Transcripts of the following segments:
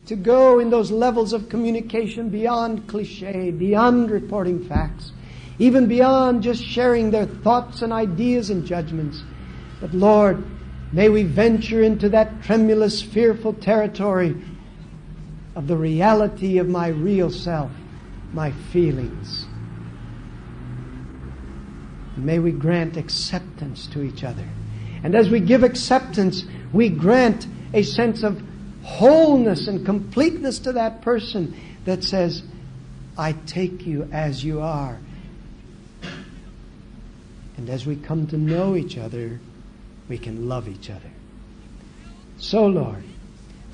to go in those levels of communication beyond cliche, beyond reporting facts, even beyond just sharing their thoughts and ideas and judgments. But Lord, may we venture into that tremulous, fearful territory of the reality of my real self, my feelings. May we grant acceptance to each other. And as we give acceptance, we grant a sense of wholeness and completeness to that person that says, I take you as you are. And as we come to know each other, we can love each other. So, Lord,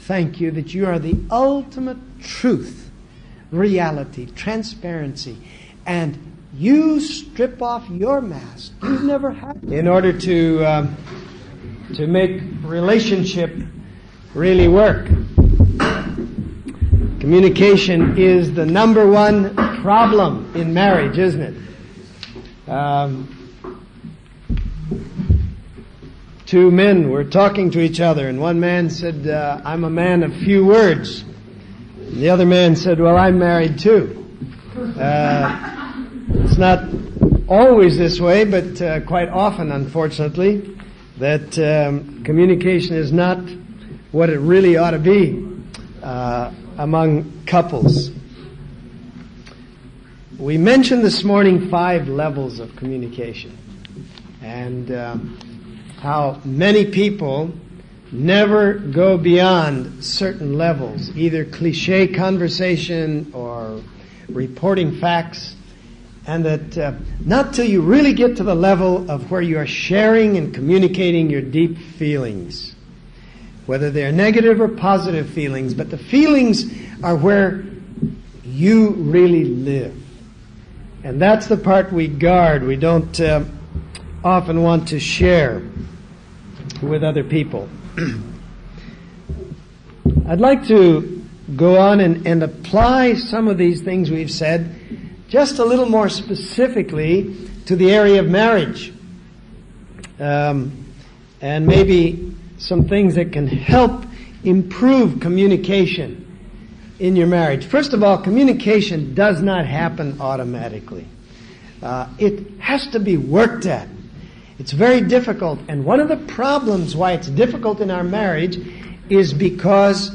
thank you that you are the ultimate truth, reality, transparency, and you strip off your mask. You've never had in order to make relationship really work. Communication is the number one problem in marriage, isn't it? Two men were talking to each other, and one man said, I'm a man of few words. And the other man said, well, I'm married too. It's not always this way, but quite often, unfortunately, that communication is not what it really ought to be among couples. We mentioned this morning 5 levels of communication, and how many people never go beyond certain levels, either cliche conversation or reporting facts, and that not till you really get to the level of where you are sharing and communicating your deep feelings, whether they're negative or positive feelings, but the feelings are where you really live. And that's the part we guard. We don't often want to share with other people. I'd like to go on and apply some of these things we've said just a little more specifically to the area of marriage. And maybe some things that can help improve communication in your marriage. First of all, communication does not happen automatically. It has to be worked at. It's very difficult. And one of the problems why it's difficult in our marriage is because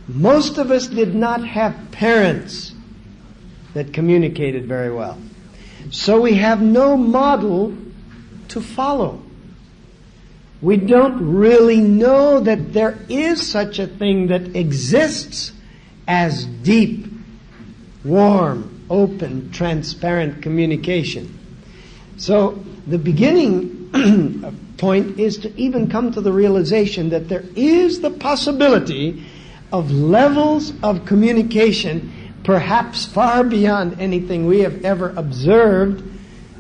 most of us did not have parents that communicated very well. So we have no model to follow. We don't really know that there is such a thing that exists as deep, warm, open, transparent communication. So the beginning point is to even come to the realization that there is the possibility of levels of communication perhaps far beyond anything we have ever observed,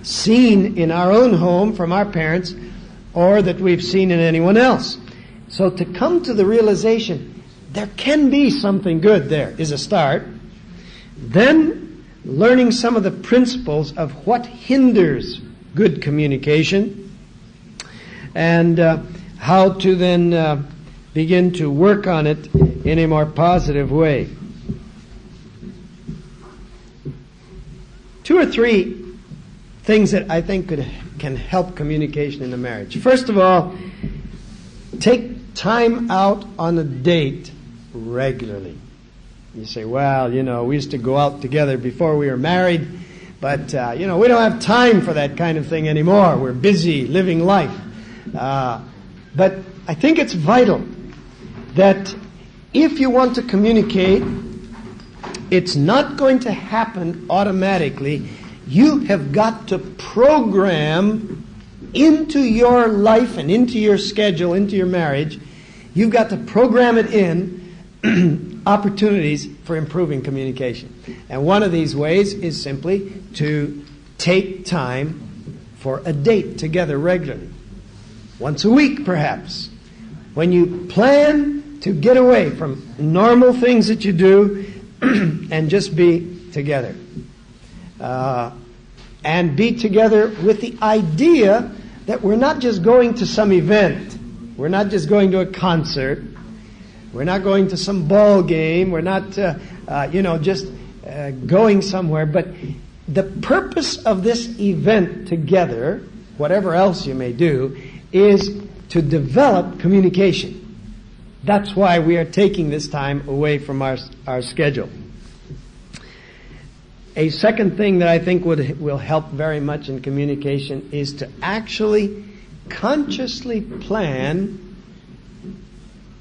seen in our own home from our parents, or that we've seen in anyone else. So to come to the realization there can be something good there is a start. Then learning some of the principles of what hinders good communication, and how to then begin to work on it in a more positive way. 2 or 3 things that I think can help communication in the marriage. First of all, take time out on a date regularly. You say, well, we used to go out together before we were married, but, we don't have time for that kind of thing anymore. We're busy living life. But I think it's vital that if you want to communicate, it's not going to happen automatically. You have got to program into your life and into your schedule, into your marriage, you've got to program it in opportunities for improving communication. And one of these ways is simply to take time for a date together regularly. Once a week, perhaps. When you plan to get away from normal things that you do and just be together. And be together with the idea that we're not just going to some event. We're not just going to a concert. We're not going to some ball game. We're not, just going somewhere. But the purpose of this event together, whatever else you may do, is to develop communication. That's why we are taking this time away from our schedule. A second thing that I think will help very much in communication is to actually consciously plan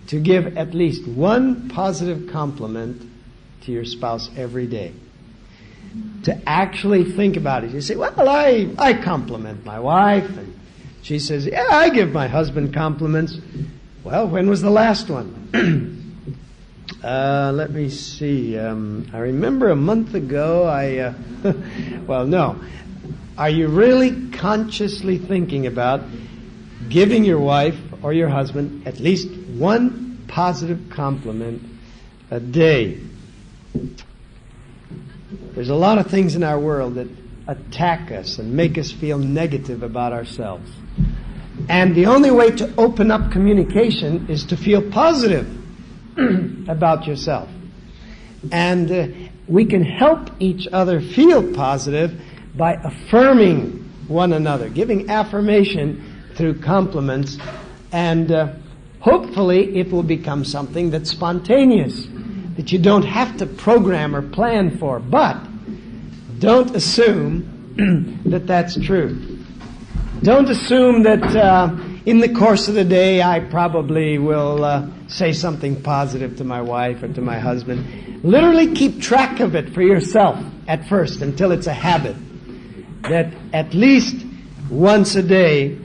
to give at least one positive compliment to your spouse every day. To actually think about it. You say, well, I compliment my wife. And she says, yeah, I give my husband compliments. Well, when was the last one? Let me see. I remember a month ago well, no. Are you really consciously thinking about giving your wife or your husband at least one positive compliment a day? There's a lot of things in our world that attack us and make us feel negative about ourselves. And the only way to open up communication is to feel positive about yourself. And we can help each other feel positive by affirming one another, giving affirmation through compliments, and hopefully it will become something that's spontaneous, that you don't have to program or plan for. But don't assume that that's true. Don't assume that in the course of the day I probably will say something positive to my wife or to my husband. Literally keep track of it for yourself at first until it's a habit. That at least once a day,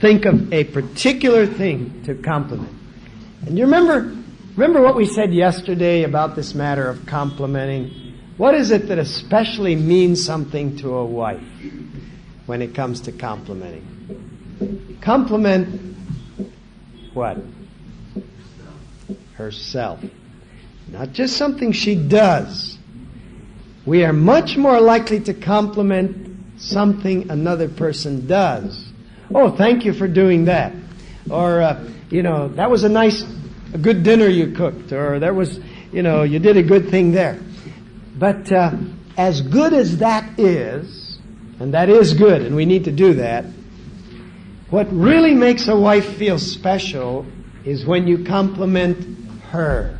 think of a particular thing to compliment. And you remember what we said yesterday about this matter of complimenting? What is it that especially means something to a wife when it comes to complimenting? Compliment what? Herself. Not just something she does. We are much more likely to compliment something another person does. Oh, thank you for doing that. Or, that was a good dinner you cooked. Or there was, you did a good thing there. But as good as that is, and that is good, and we need to do that, what really makes a wife feel special is when you compliment her.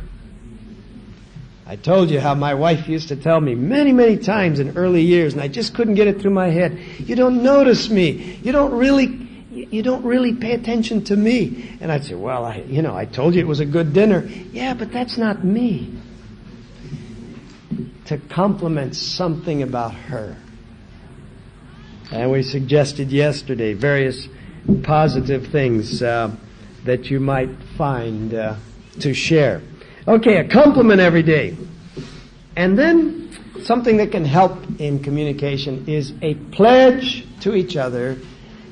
I told you how my wife used to tell me many, many times in early years, and I just couldn't get it through my head, you don't notice me. You don't really pay attention to me. And I'd say, well, I told you it was a good dinner. Yeah, but that's not me. To compliment something about her. And we suggested yesterday various positive things that you might find to share. Okay, a compliment every day. And then something that can help in communication is a pledge to each other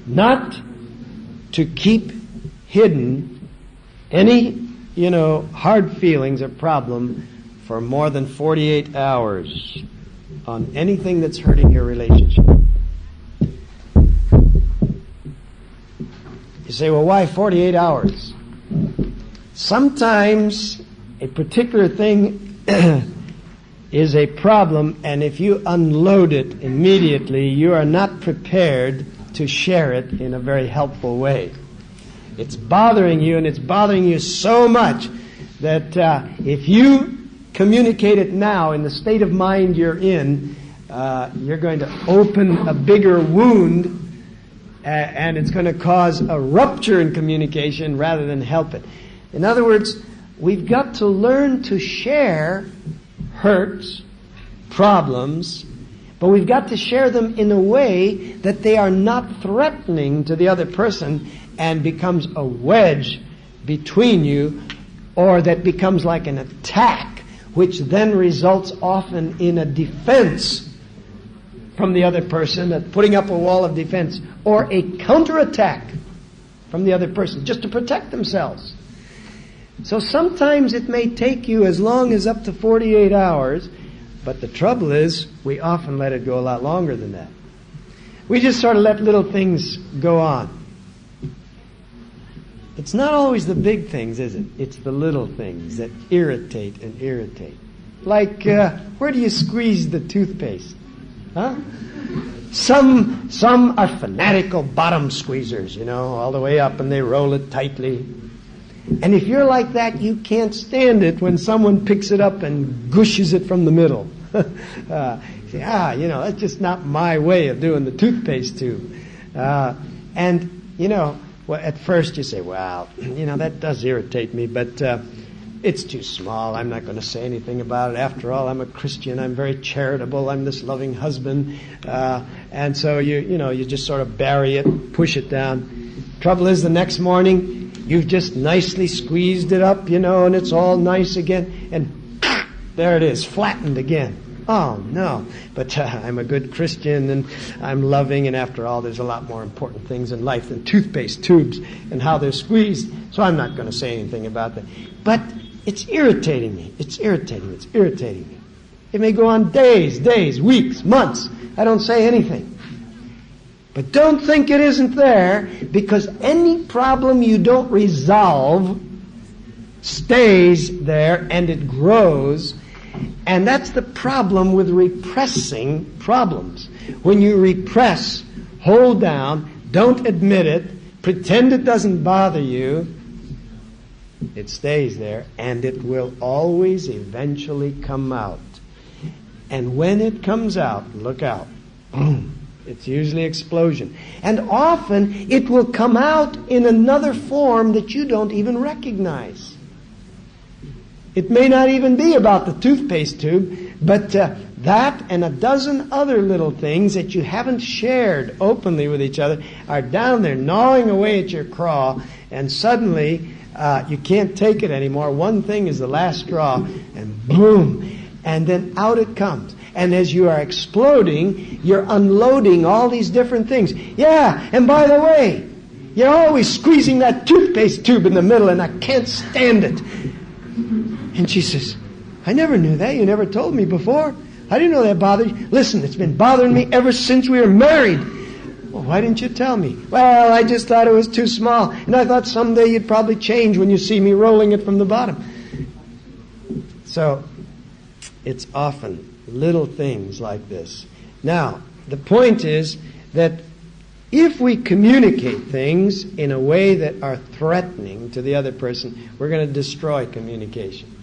not to keep hidden any, hard feelings or problem for more than 48 hours on anything that's hurting your relationship. You say, well, why 48 hours? Sometimes a particular thing is a problem, and if you unload it immediately, you are not prepared to share it in a very helpful way. It's bothering you, and it's bothering you so much that if you communicate it now in the state of mind you're in, you're going to open a bigger wound, and it's going to cause a rupture in communication rather than help it. In other words, we've got to learn to share hurts, problems, but we've got to share them in a way that they are not threatening to the other person and becomes a wedge between you, or that becomes like an attack, which then results often in a defense from the other person, putting up a wall of defense, or a counterattack from the other person, just to protect themselves. So sometimes it may take you as long as up to 48 hours, but the trouble is, we often let it go a lot longer than that. We just sort of let little things go on. It's not always the big things, is it? It's the little things that irritate and irritate. Like, where do you squeeze the toothpaste? Huh? Some are fanatical bottom squeezers, all the way up, and they roll it tightly. And if you're like that, you can't stand it when someone picks it up and gushes it from the middle. Say, that's just not my way of doing the toothpaste tube. Well, at first you say, well, that does irritate me, but it's too small. I'm not going to say anything about it. After all, I'm a Christian. I'm very charitable. I'm this loving husband. And so you just sort of bury it, push it down. Trouble is, the next morning, you've just nicely squeezed it up, and it's all nice again. And there it is, flattened again. Oh, no. But I'm a good Christian, and I'm loving, and after all, there's a lot more important things in life than toothpaste tubes and how they're squeezed, so I'm not going to say anything about that. But it's irritating me. It's irritating me. It may go on days, weeks, months. I don't say anything. But don't think it isn't there, because any problem you don't resolve stays there and it grows. And that's the problem with repressing problems. When you repress, hold down, don't admit it, pretend it doesn't bother you, it stays there, and it will always eventually come out. And when it comes out, look out. Boom. It's usually explosion. And often it will come out in another form that you don't even recognize. It may not even be about the toothpaste tube, but that and a dozen other little things that you haven't shared openly with each other are down there gnawing away at your craw, and suddenly you can't take it anymore. One thing is the last straw, and boom, and then out it comes. And as you are exploding, you're unloading all these different things. Yeah, and by the way, you're always squeezing that toothpaste tube in the middle, and I can't stand it. And she says, I never knew that. You never told me before. I didn't know that bothered you. Listen, it's been bothering me ever since we were married. Well, why didn't you tell me? Well, I just thought it was too small. And I thought someday you'd probably change when you see me rolling it from the bottom. So, it's often little things like this. Now, the point is that if we communicate things in a way that are threatening to the other person, we're going to destroy communication.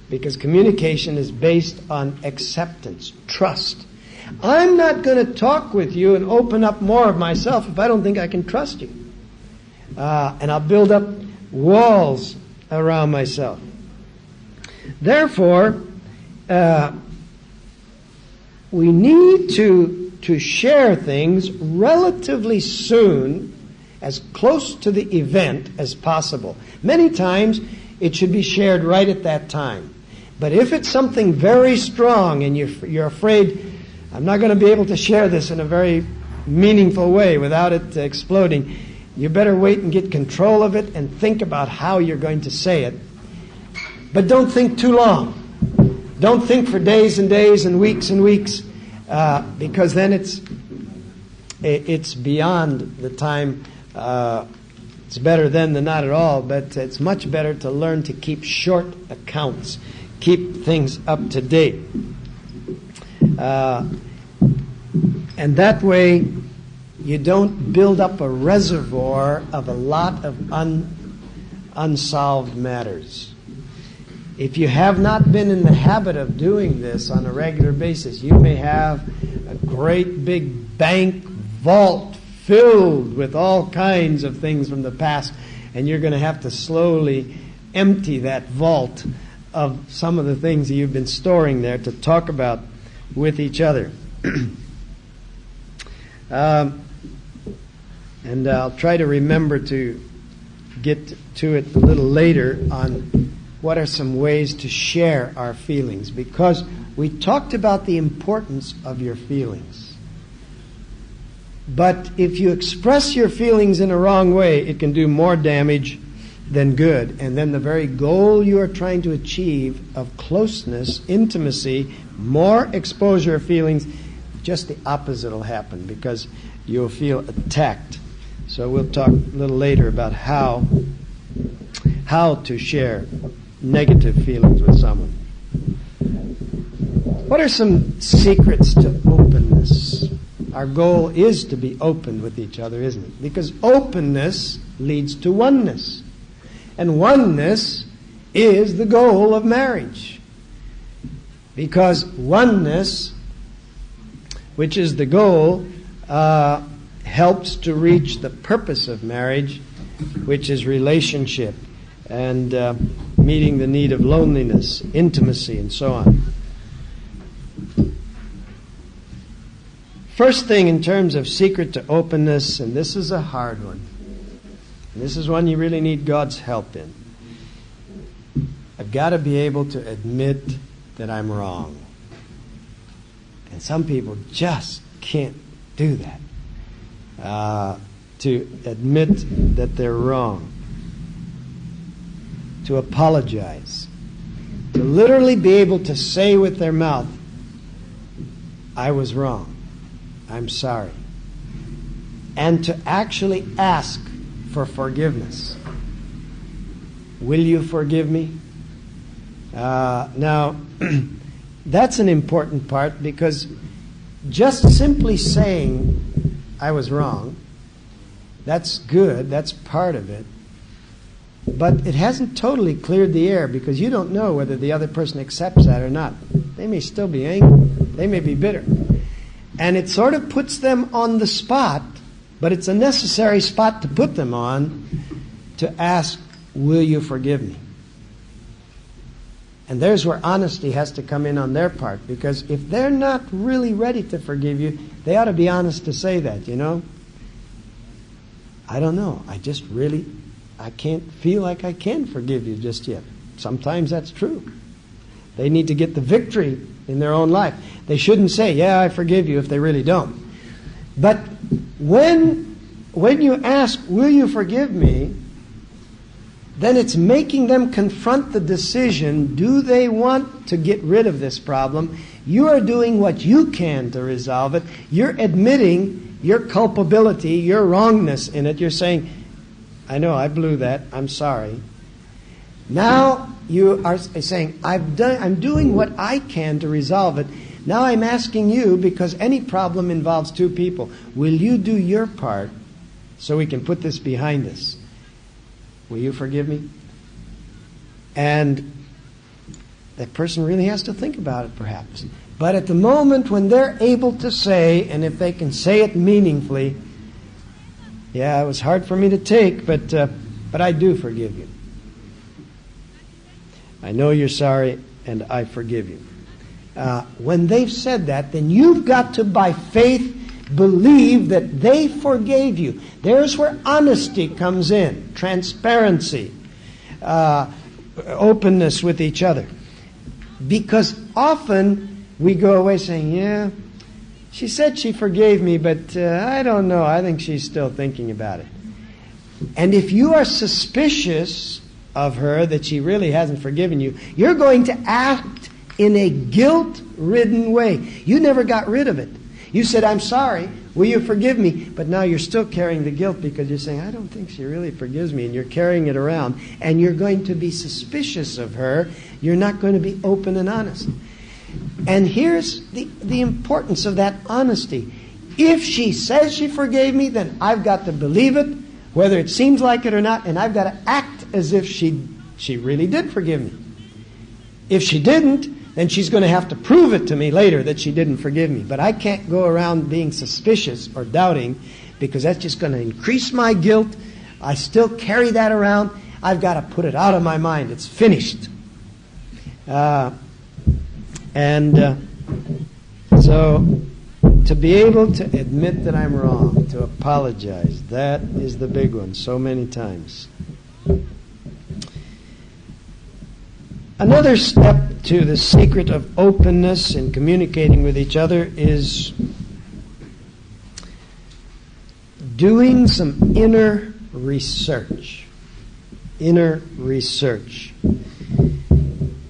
Because communication is based on acceptance, trust. I'm not going to talk with you and open up more of myself if I don't think I can trust you. And I'll build up walls around myself. Therefore, we need to share things relatively soon, as close to the event as possible. Many times, it should be shared right at that time. But if it's something very strong and you're afraid, I'm not going to be able to share this in a very meaningful way without it exploding, you better wait and get control of it and think about how you're going to say it. But don't think too long. Don't think for days and days and weeks, because then it's beyond the time. It's better then than not at all, but it's much better to learn to keep short accounts, keep things up to date. And that way you don't build up a reservoir of a lot of unsolved matters. If you have not been in the habit of doing this on a regular basis, you may have a great big bank vault filled with all kinds of things from the past, and you're going to have to slowly empty that vault of some of the things that you've been storing there to talk about with each other. And I'll try to remember to get to it a little later on what are some ways to share our feelings, because we talked about the importance of your feelings. But if you express your feelings in a wrong way, it can do more damage than good. And then the very goal you are trying to achieve of closeness, intimacy, more exposure of feelings, just the opposite will happen because you'll feel attacked. So we'll talk a little later about how how to share negative feelings with someone. What are some secrets to openness? Our goal is to be open with each other, isn't it? Because openness leads to oneness. And oneness is the goal of marriage. Because oneness, which is the goal, helps to reach the purpose of marriage, which is relationship and meeting the need of loneliness, intimacy, and so on. First thing in terms of secret to openness, and this is a hard one, and this is one you really need God's help in. I've got to be able to admit that I'm wrong. And some people just can't do that. To admit that they're wrong. To apologize. To literally be able to say with their mouth, I was wrong. I'm sorry. And to actually ask for forgiveness. Will you forgive me? Now, that's an important part, because just simply saying I was wrong, that's good, that's part of it, but it hasn't totally cleared the air, because you don't know whether the other person accepts that or not. They may still be angry, they may be bitter, and it sort of puts them on the spot, but it's a necessary spot to put them on, to ask, will you forgive me? And there's where honesty has to come in on their part, because if they're not really ready to forgive you, they ought to be honest to say that, you know. I don't know. I can't feel like I can forgive you just yet. Sometimes that's true. They need to get the victory in their own life. They shouldn't say, yeah, I forgive you, if they really don't. But when you ask, will you forgive me, then it's making them confront the decision, do they want to get rid of this problem? You are doing what you can to resolve it. You're admitting your culpability, your wrongness in it. You're saying, I know, I blew that, I'm sorry. Now you are saying, I'm doing what I can to resolve it. Now I'm asking you, because any problem involves two people, will you do your part so we can put this behind us? Will you forgive me? And that person really has to think about it, perhaps. But at the moment when they're able to say, and if they can say it meaningfully, yeah, it was hard for me to take, but I do forgive you. I know you're sorry, and I forgive you. When they've said that, then you've got to, by faith, believe that they forgave you. There's where honesty comes in, transparency, openness with each other. Because often we go away saying, yeah, she said she forgave me, but I don't know, I think she's still thinking about it. And if you are suspicious of her that she really hasn't forgiven you, you're going to act in a guilt-ridden way. You never got rid of it. You said, I'm sorry, will you forgive me? But now you're still carrying the guilt, because you're saying, I don't think she really forgives me, and you're carrying it around, and you're going to be suspicious of her. You're not going to be open and honest. And here's the importance of that honesty. If she says she forgave me, then I've got to believe it, whether it seems like it or not, and I've got to act as if she really did forgive me. If she didn't, then she's going to have to prove it to me later that she didn't forgive me. But I can't go around being suspicious or doubting, because that's just going to increase my guilt. I still carry that around. I've got to put it out of my mind. It's finished. So to be able to admit that I'm wrong, to apologize, that is the big one so many times. Another step to the secret of openness in communicating with each other is doing some inner research. Inner research.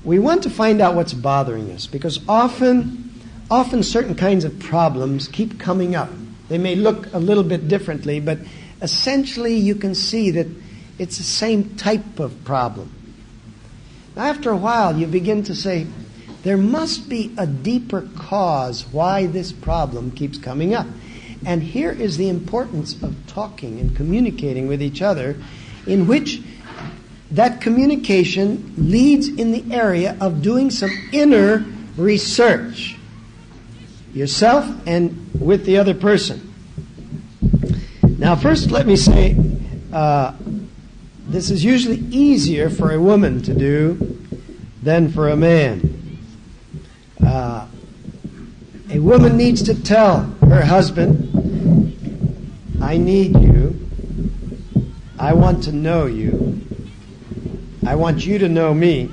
We want to find out what's bothering us, because often certain kinds of problems keep coming up. They may look a little bit differently, but essentially you can see that It's the same type of problem. Now, after a while, you begin to say, there must be a deeper cause why this problem keeps coming up. And here is the importance of talking and communicating with each other, in which that communication leads in the area of doing some inner research, yourself and with the other person. Now, first let me say, this is usually easier for a woman to do than for a man. A woman needs to tell her husband, I need you, I want to know you, I want you to know me.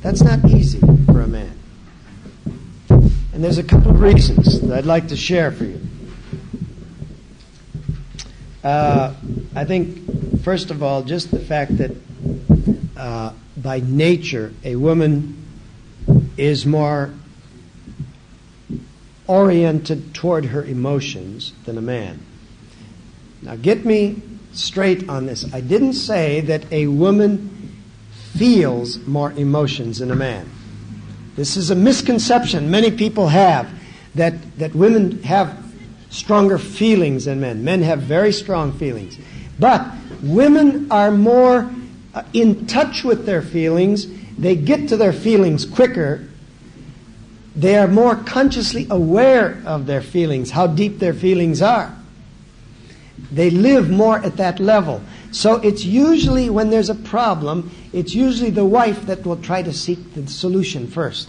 That's not easy for a man. And there's a couple of reasons that I'd like to share for you. I think, first of all, just the fact that by nature a woman is more oriented toward her emotions than a man. Now get me straight on this. I didn't say that a woman feels more emotions than a man. This is a misconception many people have, that women have stronger feelings than men. Men have very strong feelings. But women are more in touch with their feelings. They get to their feelings quicker. They are more consciously aware of their feelings, how deep their feelings are. They live more at that level. So it's usually, when there's a problem, it's usually the wife that will try to seek the solution first.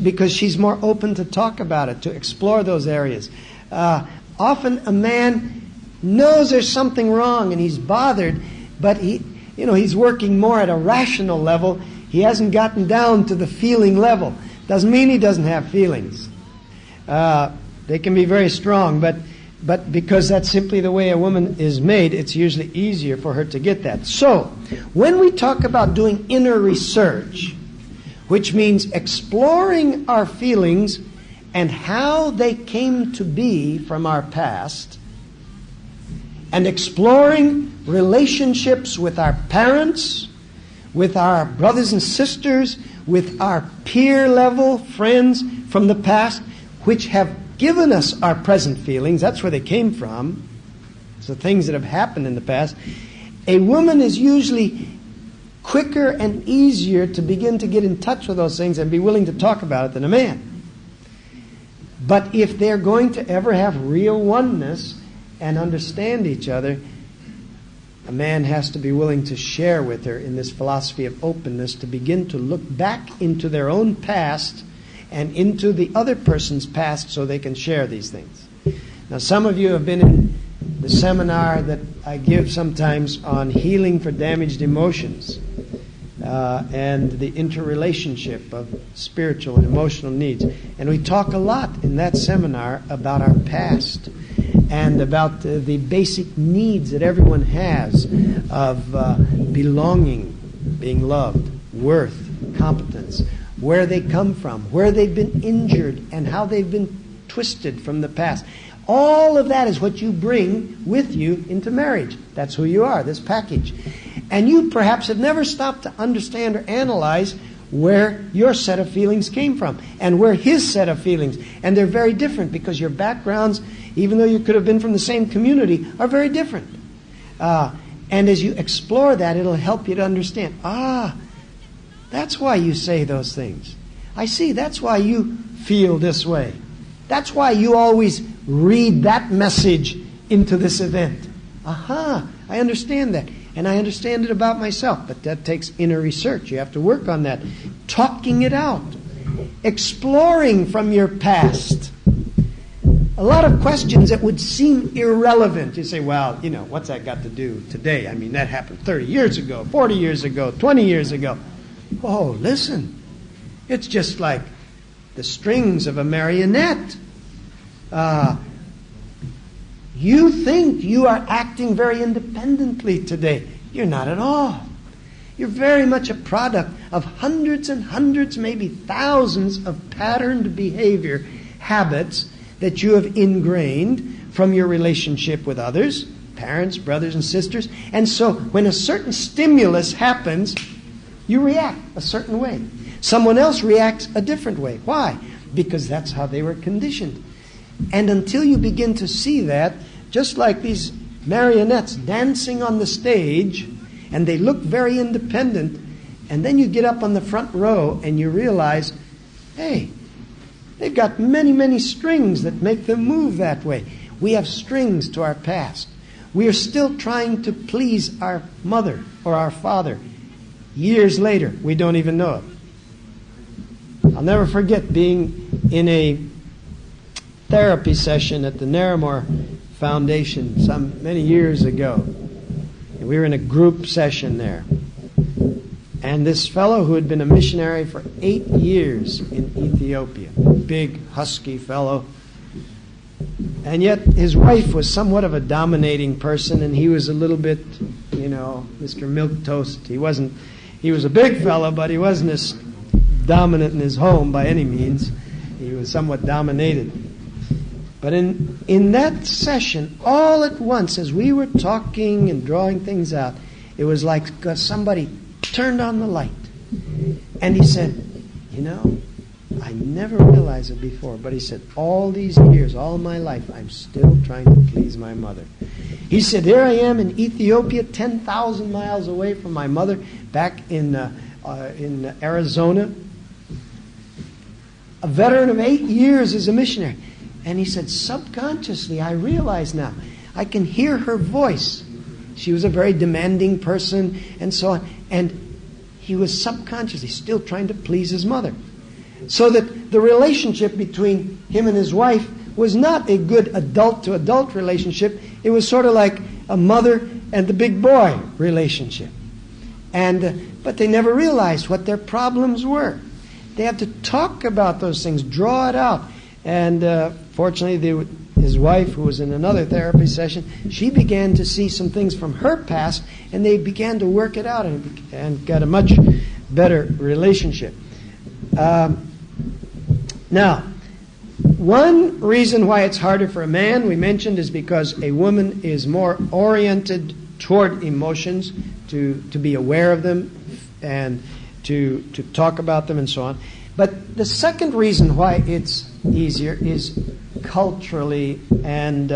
Because she's more open to talk about it, to explore those areas. Often a man knows there's something wrong and he's bothered, but he's working more at a rational level. He hasn't gotten down to the feeling level. Doesn't mean he doesn't have feelings. They can be very strong, but because that's simply the way a woman is made, it's usually easier for her to get that. So, when we talk about doing inner research, which means exploring our feelings and how they came to be from our past, and exploring relationships with our parents, with our brothers and sisters, with our peer level friends from the past, which have given us our present feelings. That's where they came from. So things that have happened in the past. A woman is usually quicker and easier to begin to get in touch with those things and be willing to talk about it than a man. But if they're going to ever have real oneness and understand each other, a man has to be willing to share with her in this philosophy of openness, to begin to look back into their own past and into the other person's past so they can share these things. Now, some of you have been in the seminar that I give sometimes on healing for damaged emotions and the interrelationship of spiritual and emotional needs. And we talk a lot in that seminar about our past and about the basic needs that everyone has of belonging, being loved, worth, competence, where they come from, where they've been injured, and how they've been twisted from the past. All of that is what you bring with you into marriage. That's who you are, this package. And you perhaps have never stopped to understand or analyze where your set of feelings came from and where his set of feelings. And they're very different because your backgrounds, even though you could have been from the same community, are very different. And as you explore that, it'll help you to understand, that's why you say those things. I see, that's why you feel this way. That's why you always read that message into this event. I understand that. And I understand it about myself. But that takes inner research. You have to work on that. Talking it out. Exploring from your past. A lot of questions that would seem irrelevant. You say, well, what's that got to do today? I mean, that happened 30 years ago, 40 years ago, 20 years ago. Oh, listen. It's just like the strings of a marionette. You think you are acting very independently today. You're not at all. You're very much a product of hundreds and hundreds, maybe thousands of patterned behavior habits that you have ingrained from your relationship with others, parents, brothers and sisters. And so when a certain stimulus happens, you react a certain way. Someone else reacts a different way. Why? Because that's how they were conditioned. And until you begin to see that, just like these marionettes dancing on the stage, and they look very independent, and then you get up on the front row and you realize, hey, they've got many, many strings that make them move that way. We have strings to our past. We are still trying to please our mother or our father. Years later, we don't even know it. I'll never forget being in a therapy session at the Narramore Foundation many years ago. And we were in a group session there. And this fellow who had been a missionary for 8 years in Ethiopia, big, husky fellow, and yet his wife was somewhat of a dominating person, and he was a little bit, Mr. Milquetoast. He was a big fellow, but he wasn't as dominant in his home by any means. He was somewhat dominated. But in that session, all at once, as we were talking and drawing things out, it was like somebody turned on the light. And he said, I never realized it before, but he said, all these years, all my life, I'm still trying to please my mother. He said, here I am in Ethiopia, 10,000 miles away from my mother, back in Arizona. A veteran of 8 years as a missionary. And he said, subconsciously, I realize now, I can hear her voice. She was a very demanding person, and so on. And he was subconsciously still trying to please his mother. So that the relationship between him and his wife was not a good adult-to-adult relationship. It was sort of like a mother and the big boy relationship. But they never realized what their problems were. They had to talk about those things, draw it out. And fortunately, his wife, who was in another therapy session, she began to see some things from her past, and they began to work it out and got a much better relationship. Now, one reason why it's harder for a man, we mentioned, is because a woman is more oriented toward emotions, to be aware of them and to talk about them and so on. But the second reason why it's easier is culturally and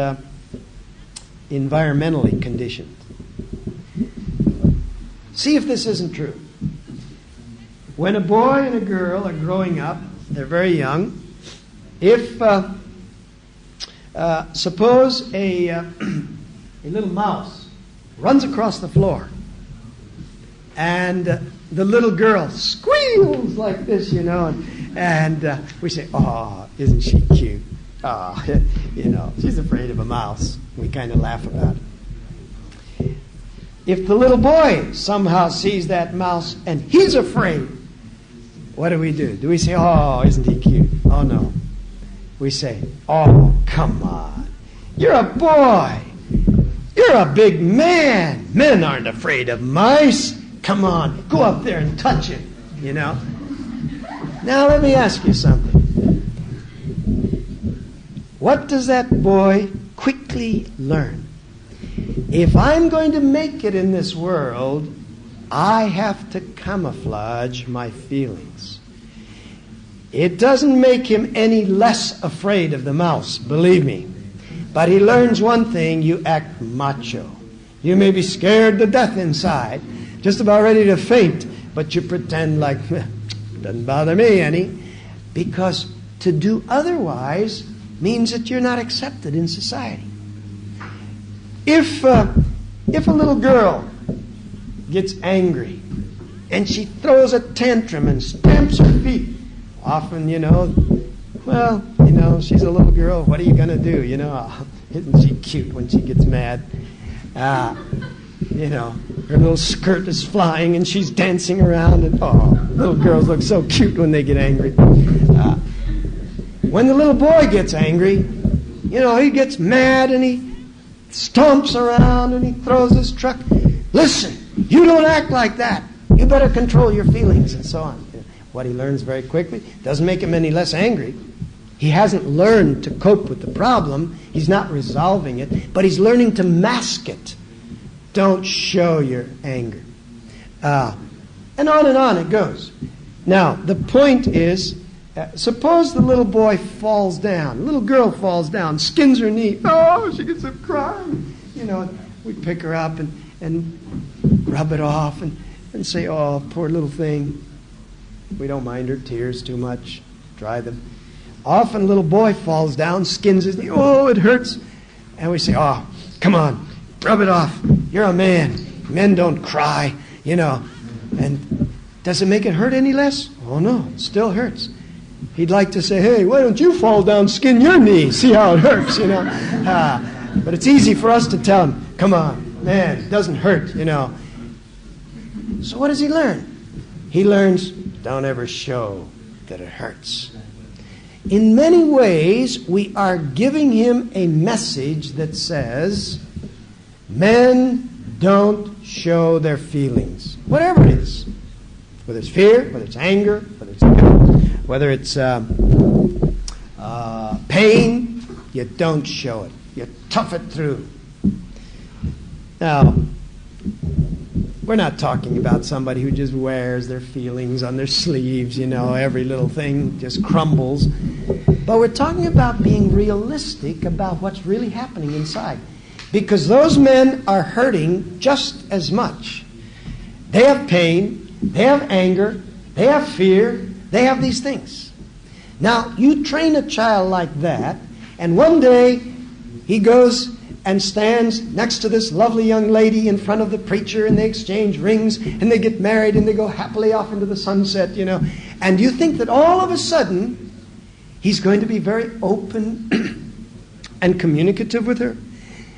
environmentally conditioned. See if this isn't true. When a boy and a girl are growing up, they're very young. If suppose a little mouse runs across the floor, and the little girl squeals like this, and we say, "Oh, isn't she cute? Oh, she's afraid of a mouse." We kind of laugh about it. If the little boy somehow sees that mouse and he's afraid, what do? Do we say, "Oh, isn't he cute?" Oh, no. We say, "Oh, come on. You're a boy. You're a big man. Men aren't afraid of mice. Come on, go up there and touch it, Now, let me ask you something. What does that boy quickly learn? If I'm going to make it in this world, I have to camouflage my feelings. It doesn't make him any less afraid of the mouse, believe me. But he learns one thing: you act macho. You may be scared to death inside, just about ready to faint, but you pretend like, doesn't bother me any, because to do otherwise means that you're not accepted in society. If a little girl gets angry and she throws a tantrum and stamps her feet, often, she's a little girl, what are you going to do? Isn't she cute when she gets mad? Her little skirt is flying and she's dancing around, and little girls look so cute when they get angry. When the little boy gets angry, he gets mad and he stomps around and he throws his truck. Listen, you don't act like that. You better control your feelings, and so on. What he learns very quickly doesn't make him any less angry. He hasn't learned to cope with the problem. He's not resolving it, but he's learning to mask it. Don't show your anger. And on it goes. Now, the point is, suppose the little boy falls down, little girl falls down, skins her knee. Oh, she gets up crying. We pick her up and rub it off and say, oh, poor little thing. We don't mind her tears too much. Dry them. Often a little boy falls down, skins his knee. Oh, it hurts. And we say, oh, come on, rub it off. You're a man. Men don't cry, And does it make it hurt any less? Oh, no, it still hurts. He'd like to say, hey, why don't you fall down, skin your knee, see how it hurts, But it's easy for us to tell him, come on, man, it doesn't hurt, So what does he learn? He learns, don't ever show that it hurts. In many ways, we are giving him a message that says, men don't show their feelings, whatever it is. Whether it's fear, whether it's anger, whether it's guilt, whether it's pain, you don't show it. You tough it through. Now, we're not talking about somebody who just wears their feelings on their sleeves, every little thing just crumbles. But we're talking about being realistic about what's really happening inside. Because those men are hurting just as much. They have pain, they have anger, they have fear, they have these things. Now, you train a child like that, and one day he goes and stands next to this lovely young lady in front of the preacher, and they exchange rings, and they get married, and they go happily off into the sunset, And you think that all of a sudden, he's going to be very open and communicative with her,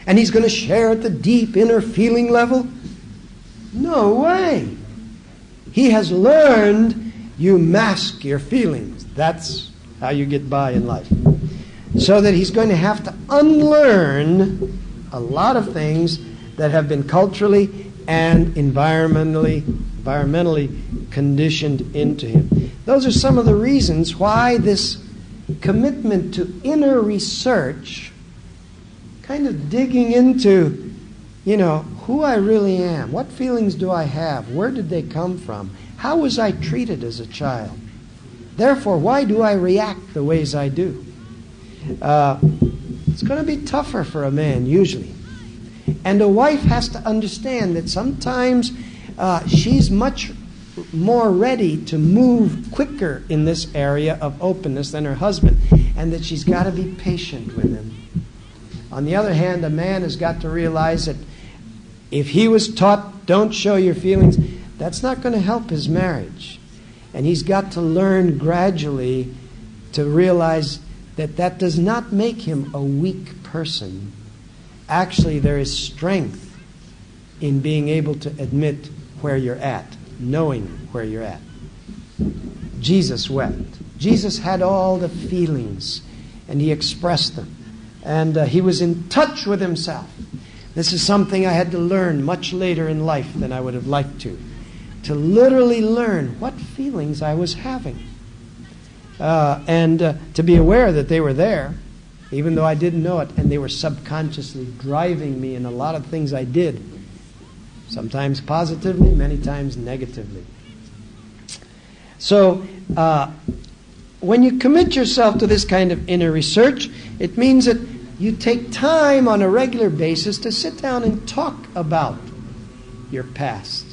and he's going to share at the deep inner feeling level? No way. He has learned you mask your feelings. That's how you get by in life. So that he's going to have to unlearn a lot of things that have been culturally and environmentally conditioned into him. Those are some of the reasons why this commitment to inner research, kind of digging into, who I really am, what feelings do I have, where did they come from, how was I treated as a child, therefore why do I react the ways I do. It's going to be tougher for a man, usually. And a wife has to understand that sometimes she's much more ready to move quicker in this area of openness than her husband, and that she's got to be patient with him. On the other hand, a man has got to realize that if he was taught, don't show your feelings, that's not going to help his marriage. And he's got to learn gradually to realize that does not make him a weak person. Actually, there is strength in being able to admit where you're at, knowing where you're at. Jesus wept. Jesus had all the feelings, and he expressed them. And he was in touch with himself. This is something I had to learn much later in life than I would have liked to literally learn what feelings I was having. And to be aware that they were there, even though I didn't know it, and they were subconsciously driving me in a lot of things I did, sometimes positively, many times negatively. So, when you commit yourself to this kind of inner research, it means that you take time on a regular basis to sit down and talk about your past.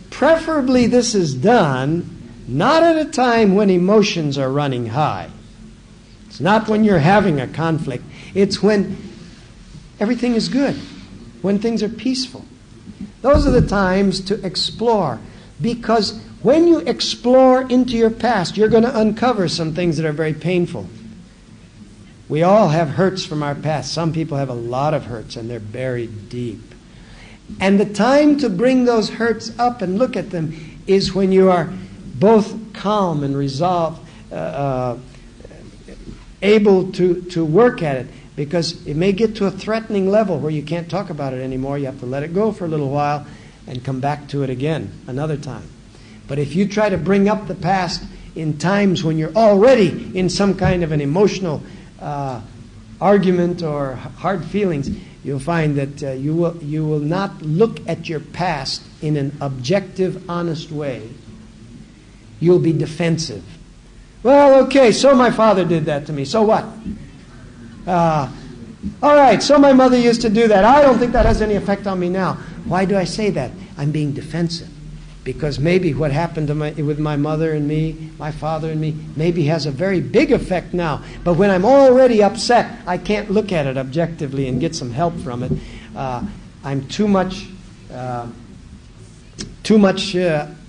Preferably this is done not at a time when emotions are running high. It's not when you're having a conflict. It's when everything is good, when things are peaceful. Those are the times to explore, because when you explore into your past, you're going to uncover some things that are very painful. We all have hurts from our past. Some people have a lot of hurts, and they're buried deep. And the time to bring those hurts up and look at them is when you are both calm and resolved, able to work at it, because it may get to a threatening level where you can't talk about it anymore. You have to let it go for a little while and come back to it again another time. But if you try to bring up the past in times when you're already in some kind of an emotional argument or hard feelings, you'll find that you will not look at your past in an objective, honest way. You'll be defensive. Well, okay, so my father did that to me. So what? All right, so my mother used to do that. I don't think that has any effect on me now. Why do I say that? I'm being defensive. Because maybe what happened to with my mother and me, my father and me, maybe has a very big effect now. But when I'm already upset, I can't look at it objectively and get some help from it. I'm too much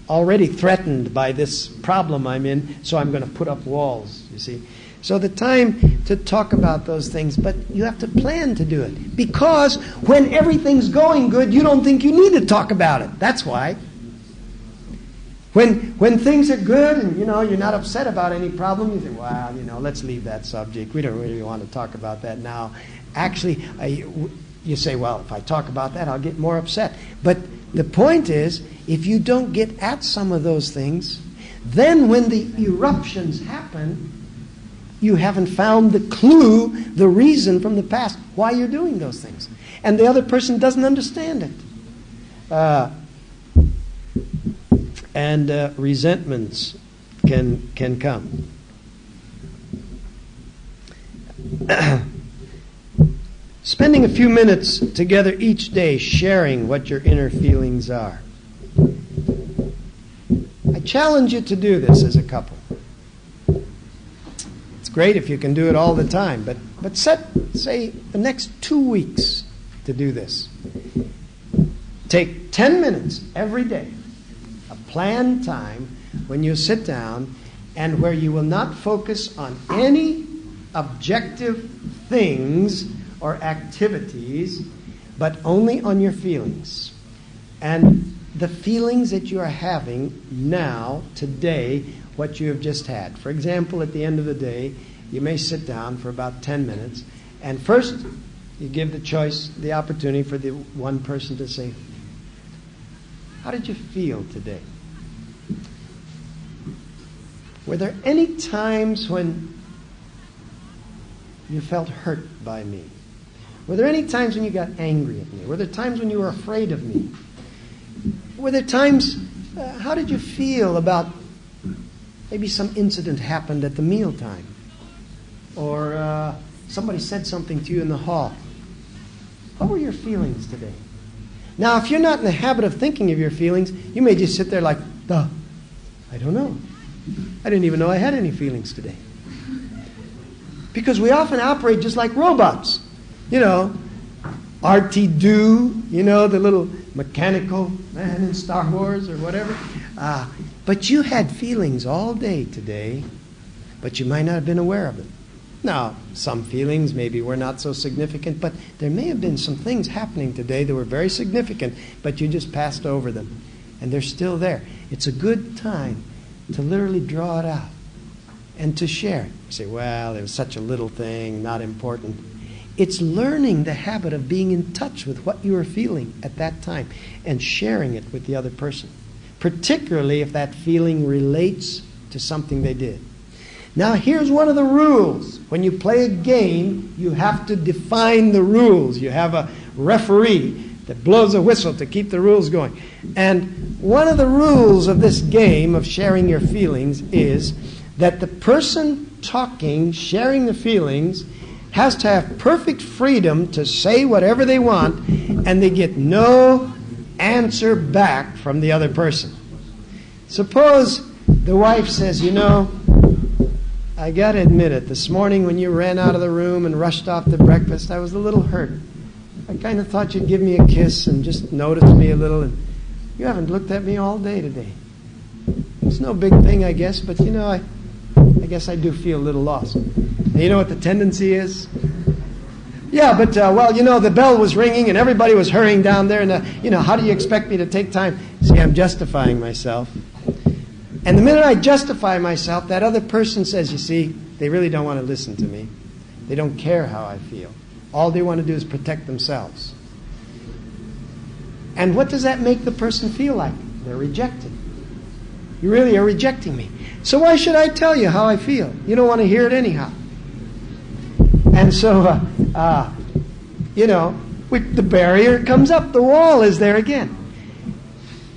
already threatened by this problem I'm in, so I'm going to put up walls, you see. So the time to talk about those things, but you have to plan to do it. Because when everything's going good, you don't think you need to talk about it. That's why. When things are good and, you're not upset about any problem, you think, well, let's leave that subject. We don't really want to talk about that now. Actually, you say, well, if I talk about that, I'll get more upset. But the point is, if you don't get at some of those things, then when the eruptions happen, you haven't found the clue, the reason from the past why you're doing those things. And the other person doesn't understand it. And resentments can come. Spending a few minutes together each day sharing what your inner feelings are. I challenge you to do this as a couple. It's great if you can do it all the time, but set, say, the next 2 weeks to do this. Take 10 minutes every day, a planned time when you sit down and where you will not focus on any objective things or activities, but only on your feelings. And the feelings that you are having now, today, what you have just had. For example, at the end of the day, you may sit down for about 10 minutes, and first you give the opportunity for the one person to say, how did you feel today? Were there any times when you felt hurt by me? Were there any times when you got angry at me? Were there times when you were afraid of me? Were there times, how did you feel about maybe some incident happened at the mealtime? Or somebody said something to you in the hall? What were your feelings today? Now, if you're not in the habit of thinking of your feelings, you may just sit there like, duh, I don't know. I didn't even know I had any feelings today. Because we often operate just like robots. RT-Do, the little mechanical man in Star Wars or whatever. But you had feelings all day today, but you might not have been aware of them. Now, some feelings maybe were not so significant, but there may have been some things happening today that were very significant, but you just passed over them, and they're still there. It's a good time to literally draw it out and to share it. You say, well, it was such a little thing, not important. It's learning the habit of being in touch with what you are feeling at that time and sharing it with the other person, particularly if that feeling relates to something they did. Now, here's one of the rules. When you play a game, you have to define the rules. You have a referee that blows a whistle to keep the rules going. And one of the rules of this game of sharing your feelings is that the person talking, sharing the feelings, has to have perfect freedom to say whatever they want, and they get no answer back from the other person. Suppose the wife says, I got to admit it, this morning when you ran out of the room and rushed off to breakfast, I was a little hurt. I kind of thought you'd give me a kiss and just notice me a little, and you haven't looked at me all day today. It's no big thing, I guess, but I guess I do feel a little lost. And you know what the tendency is? Yeah, but, the bell was ringing and everybody was hurrying down there, and, how do you expect me to take time? See, I'm justifying myself. And the minute I justify myself, that other person says, you see, they really don't want to listen to me. They don't care how I feel. All they want to do is protect themselves. And what does that make the person feel like? They're rejected. You really are rejecting me. So why should I tell you how I feel? You don't want to hear it anyhow. And so, the barrier comes up. The wall is there again.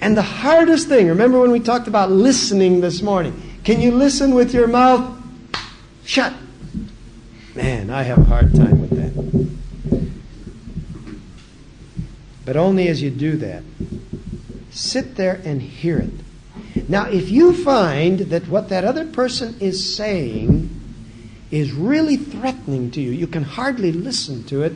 And the hardest thing, remember when we talked about listening this morning? Can you listen with your mouth shut? Man, I have a hard time with that. But only as you do that, sit there and hear it. Now, if you find that what that other person is saying is really threatening to you, you can hardly listen to it,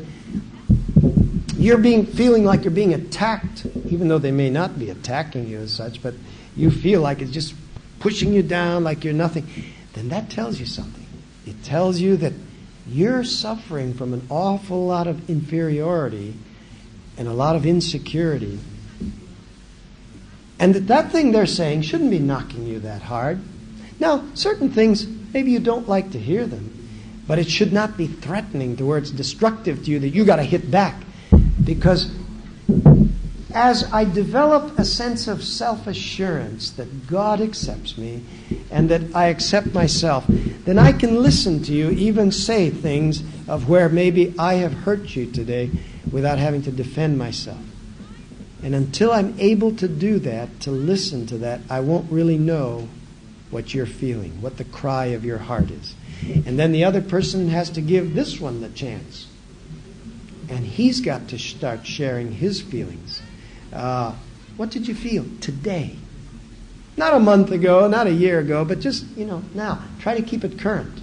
you're feeling like you're being attacked, even though they may not be attacking you as such, but you feel like it's just pushing you down, like you're nothing, then that tells you something. It tells you that you're suffering from an awful lot of inferiority and a lot of insecurity. And that thing they're saying shouldn't be knocking you that hard. Now, certain things, maybe you don't like to hear them, but it should not be threatening to where it's destructive to you that you got to hit back. Because as I develop a sense of self-assurance that God accepts me and that I accept myself, then I can listen to you even say things of where maybe I have hurt you today without having to defend myself. And until I'm able to do that, to listen to that, I won't really know what you're feeling, what the cry of your heart is. And then the other person has to give this one the chance. And he's got to start sharing his feelings. What did you feel today? Not a month ago, not a year ago, but just, now. Try to keep it current.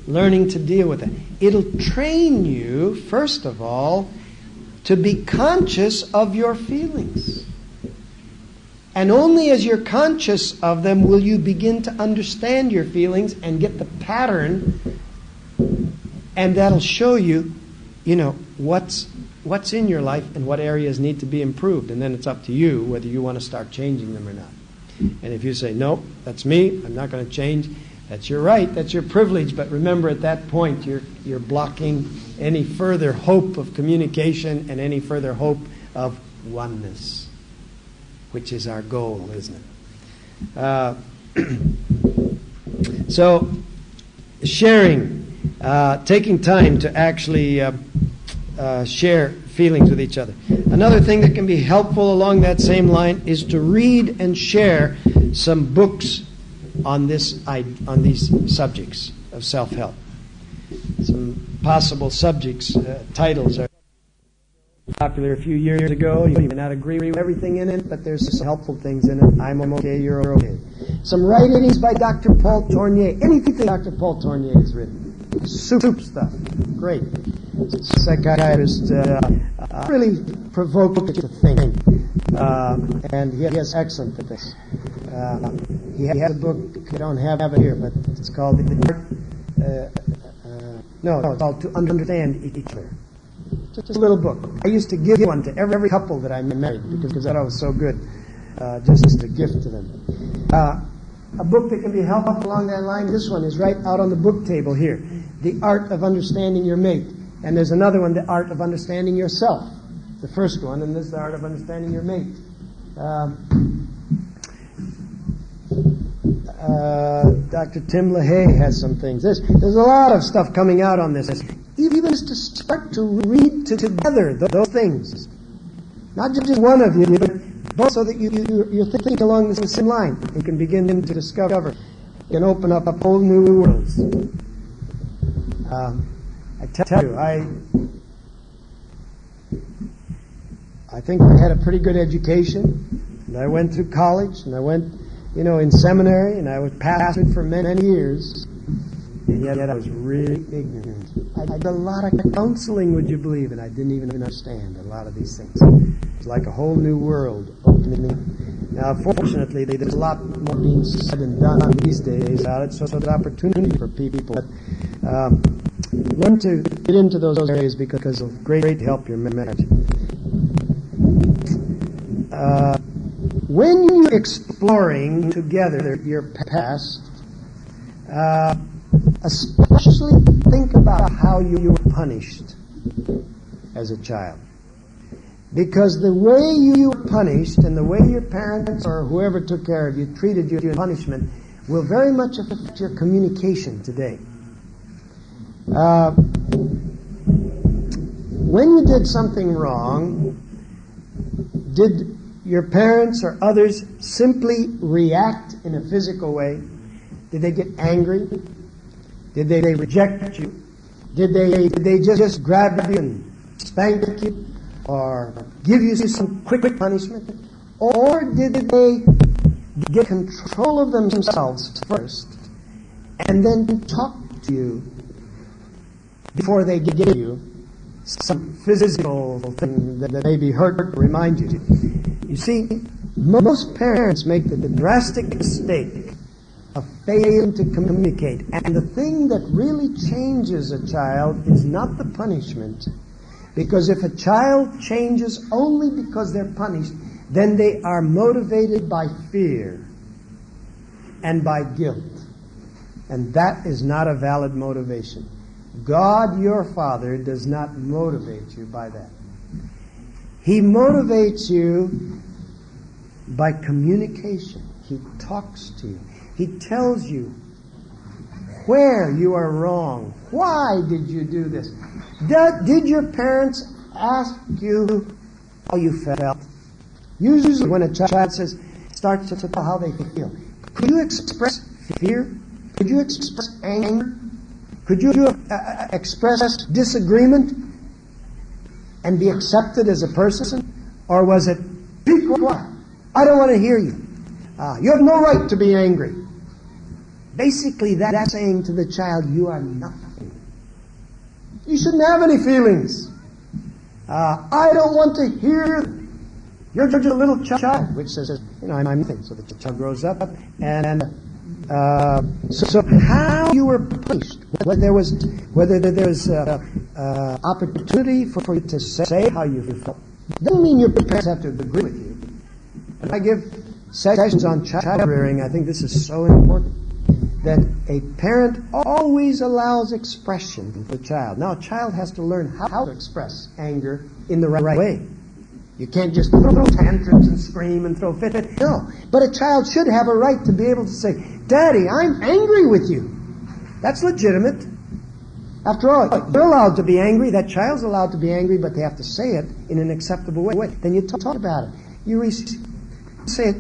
Learning to deal with it. It'll train you, first of all, to be conscious of your feelings. And only as you're conscious of them will you begin to understand your feelings and get the pattern. And that'll show you, what's in your life and what areas need to be improved. And then it's up to you whether you want to start changing them or not. And if you say, nope, that's me, I'm not going to change, that's your right, that's your privilege. But remember, at that point, you're blocking any further hope of communication and any further hope of oneness, which is our goal, isn't it? So, sharing, taking time to actually share feelings with each other. Another thing that can be helpful along that same line is to read and share some books on these subjects of self-help. Some possible subjects, titles are popular a few years ago. You may not agree with everything in it, but there's some helpful things in it. I'm okay, you're okay. Some writings by Dr. Paul Tournier. Anything Dr. Paul Tournier has written. Soup stuff. Great. Psychiatrist, really provoked you to think. And he has excellent things. He has a book, I don't have it here, but it's called it's called To Understand Each Other. Just a little book. I used to give one to every couple that I married because I thought it was so good, just as a gift to them. A book that can be helpful along that line, this one is right out on the book table here. The Art of Understanding Your Mate. And there's another one, The Art of Understanding Yourself. The first one, and this is The Art of Understanding Your Mate. Dr. Tim LaHaye has some things. There's a lot of stuff coming out on this. Even just to start to read together those things. Not just one of you, but both, so that you're thinking along the same line. You can begin to discover. You can open up whole new worlds. I tell you, I think I had a pretty good education, and I went through college, and I went, in seminary, and I was pastored for many years, and yet I was really ignorant. I did a lot of counseling, would you believe, and I didn't even understand a lot of these things. It was like a whole new world opening up. Now, fortunately, there's a lot more being said and done these days about it, so it's an opportunity for people. But learn to get into those areas because it'll great help your marriage. When you're exploring together your past, especially think about how you were punished as a child. Because the way you were punished and the way your parents or whoever took care of you treated you in punishment will very much affect your communication today. When you did something wrong, did your parents or others simply react in a physical way? Did they get angry? Did they reject you? Did they just grab you and spank you? Or give you some quick punishment? Or did they get control of themselves first and then talk to you before they give you some physical thing that maybe hurt or remind you? You see, most parents make the drastic mistake of failing to communicate. And the thing that really changes a child is not the punishment. Because if a child changes only because they're punished, then they are motivated by fear and by guilt. And that is not a valid motivation. God, your Father, does not motivate you by that. He motivates you by communication. He talks to you. He tells you where you are wrong. Why did you do this? Did your parents ask you how you felt? Usually when a child starts to tell how they feel, could you express fear? Could you express anger? Could you express disagreement and be accepted as a person? Or was it, be quiet, I don't want to hear you. You have no right to be angry. Basically, that's saying to the child, you are nothing. You shouldn't have any feelings. I don't want to hear. You're just a little child, which says, I'm nothing. So the child grows up, and so how you were punished, whether there was opportunity for you to say how you felt, doesn't mean your parents have to agree with you. When I give sessions on child rearing, I think this is so important, that a parent always allows expression for the child. Now, a child has to learn how to express anger in the right way. You can't just throw tantrums and scream and throw fits. No. But a child should have a right to be able to say, Daddy, I'm angry with you. That's legitimate. After all, you're allowed to be angry. That child's allowed to be angry, but they have to say it in an acceptable way. Then you talk about it. You say it,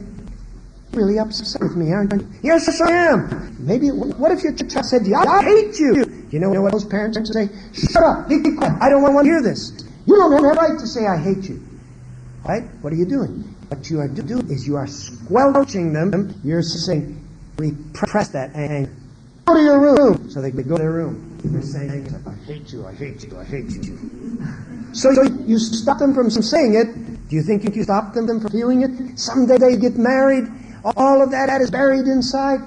really upset with me, aren't you? Yes, I am. Maybe, what if your child said to you, I hate you? You know what those parents say? Shut up, be quiet, I don't want to hear this. You don't have a right to say I hate you. Right? What are you doing? What you are doing is you are squelching them. You're saying, repress that anger. Go to your room. So they go to their room. They're saying, I hate you, I hate you, I hate you. So you stop them from saying it. Do you think you stop them from feeling it? Someday they get married. All of that is buried inside.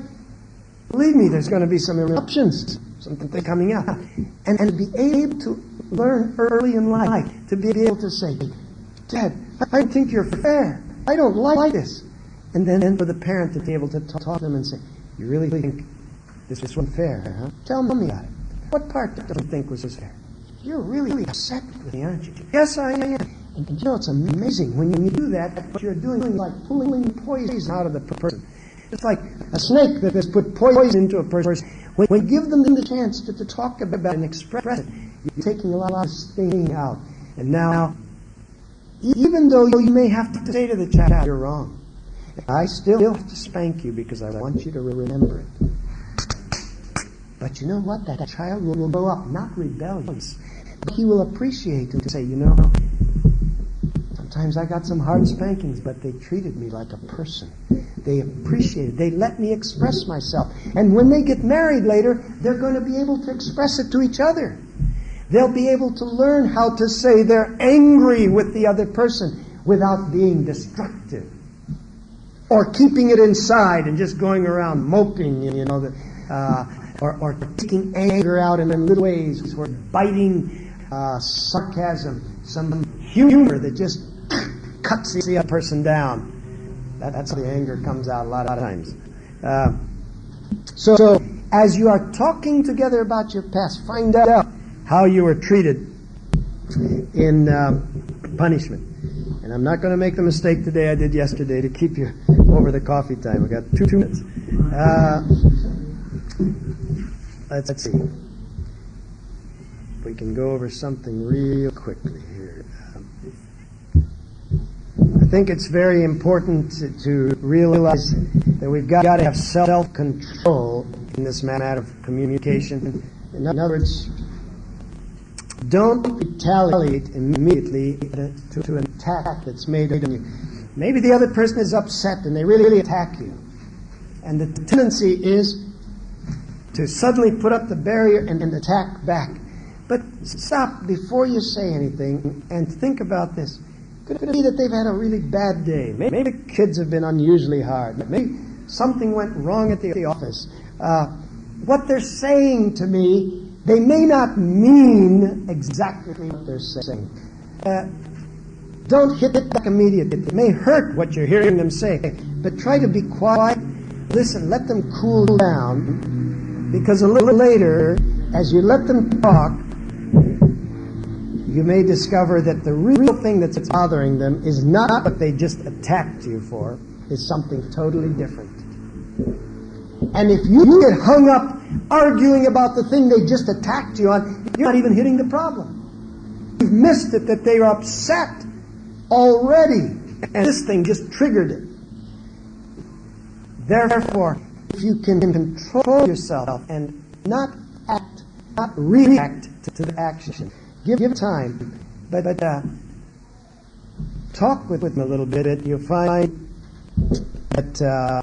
Believe me, there's going to be some eruptions, something coming out. And to be able to learn early in life, to be able to say, Dad, I think you're fair. I don't like this. And then for the parent to be able to talk to them and say, you really think this wasn't fair, huh? Tell me about it. What part don't you think was fair? You're really upset with me, aren't you? Yes, I am. And you know, it's amazing. When you do that, what you're doing is like pulling poison out of the person. It's like a snake that has put poison into a person. When you give them the chance to talk about it and express it, you're taking a lot of sting out. And now, even though you may have to say to the child, you're wrong, I still have to spank you because I want you to remember it. But you know what? That child will grow up not rebellious. But he will appreciate and say, sometimes I got some hard spankings, but they treated me like a person. They appreciated. They let me express myself. And when they get married later, they're going to be able to express it to each other. They'll be able to learn how to say they're angry with the other person without being destructive. Or keeping it inside and just going around moping, or taking anger out in little ways, or biting sarcasm, some humor that just cuts the other person down. That's how the anger comes out a lot of times. So as you are talking together about your past, find out how you were treated in punishment. And I'm not going to make the mistake today I did yesterday to keep you over the coffee time. We've got 2 minutes. Let's see. We can go over something real quickly here. I think it's very important to realize that we've got to have self-control in this matter of communication. In other words, don't retaliate immediately to an attack that's made on you. Maybe the other person is upset and they really attack you. And the tendency is to suddenly put up the barrier and attack back. But stop before you say anything and think about this. Could it be that they've had a really bad day? Maybe the kids have been unusually hard. Maybe something went wrong at the office. What they're saying to me, they may not mean exactly what they're saying. Don't hit back immediately. It may hurt what you're hearing them say, but try to be quiet. Listen, let them cool down, because a little later, as you let them talk, you may discover that the real thing that's bothering them is not what they just attacked you for, is something totally different. And if you get hung up arguing about the thing they just attacked you on, you're not even hitting the problem. You've missed it that they are upset already, and this thing just triggered it. Therefore, if you can control yourself and not act, not react to the action, give time, but talk with them a little bit, you'll find that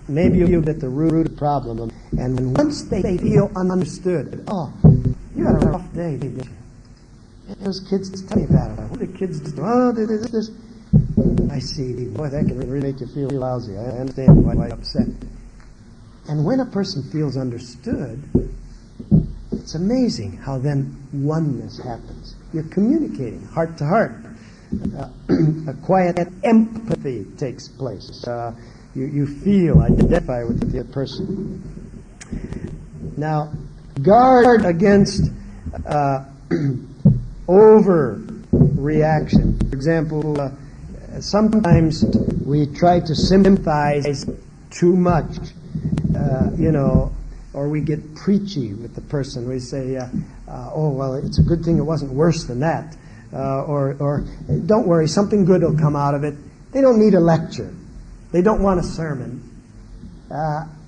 maybe you'll get the root of the problem. And once they feel understood, oh, you had a rough day, didn't you? Those kids, tell me about it. What do the kids do? Oh, this. I see. Boy, that can really make you feel lousy. I understand why you're upset. And when a person feels understood, it's amazing how then oneness happens. You're communicating heart to heart. A quiet empathy takes place. You feel, identify with the other person. Now, guard against overreaction. For example, sometimes we try to sympathize too much, or we get preachy with the person. We say, oh, well, it's a good thing it wasn't worse than that. Or don't worry, something good will come out of it. They don't need a lecture. They don't want a sermon.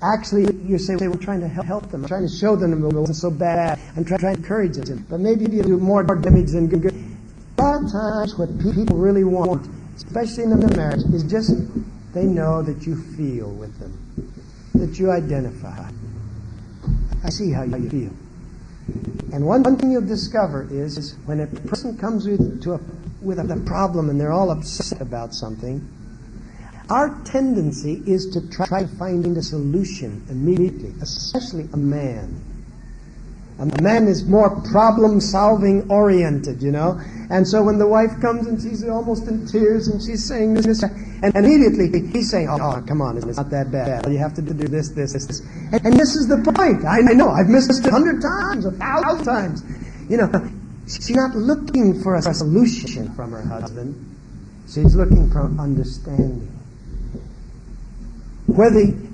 Actually, you say, we're trying to help them. I'm trying to show them it wasn't so bad. I'm trying to encourage them. But maybe you do more damage than good. A lot of times what people really want, especially in their marriage, is just they know that you feel with them, that you identify. I see how you feel. And one thing you'll discover is when a person comes with a problem and they're all upset about something, our tendency is to try finding a solution immediately, especially a man. A man is more problem-solving oriented, And so when the wife comes and she's almost in tears and she's saying this, and immediately he's saying, oh, come on, it's not that bad. You have to do this. And this is the point. I know, I've missed it 100 times, 1,000 times. She's not looking for a solution from her husband. She's looking for understanding.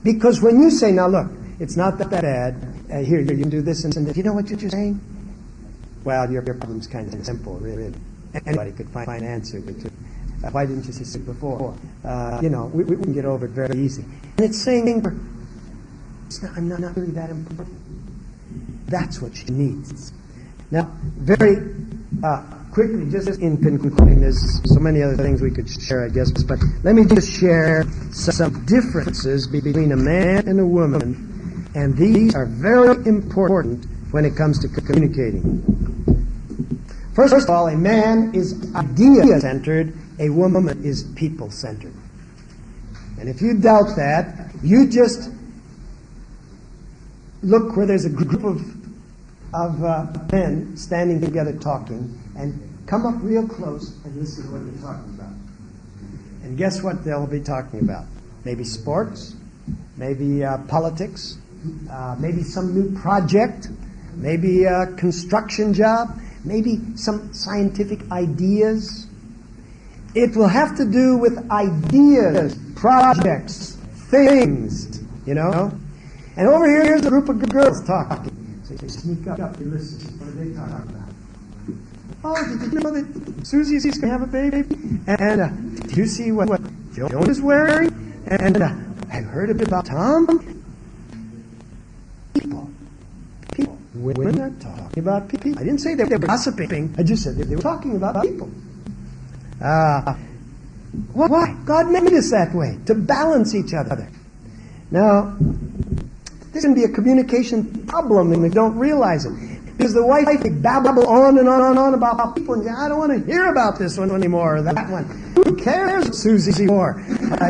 Because when you say, now look, it's not that bad, here, you can do this and this. You know what you're saying? Well, your problem's kind of simple, really. Anybody could find an answer to it. Why didn't you see it before? We can get over it very easy. And it's saying, I'm not really that important. That's what she needs. Now, very quickly, just in concluding, there's so many other things we could share, I guess, but let me just share some differences between a man and a woman, and these are very important when it comes to communicating. First of all, a man is idea-centered, a woman is people-centered. And if you doubt that, you just look where there's a group of men standing together talking, and come up real close and listen to what they're talking about. And guess what they'll be talking about? Maybe sports, maybe politics, maybe some new project, maybe a construction job, maybe some scientific ideas. It will have to do with ideas, projects, things, you know. And over here, here's a group of girls talking. So you sneak up, you listen. What are they talking about? Oh, did you know that Susie's going to have a baby? And did you see what Joan is wearing? And I've heard a bit about Tom. People. Women are talking about people. I didn't say they were gossiping. I just said they were talking about people. Why? God made us that way, to balance each other. Now, this can be a communication problem and we don't realize it. Because the wife can babble on and on about people and say, I don't want to hear about this one anymore or that one. Who cares, Susie more? And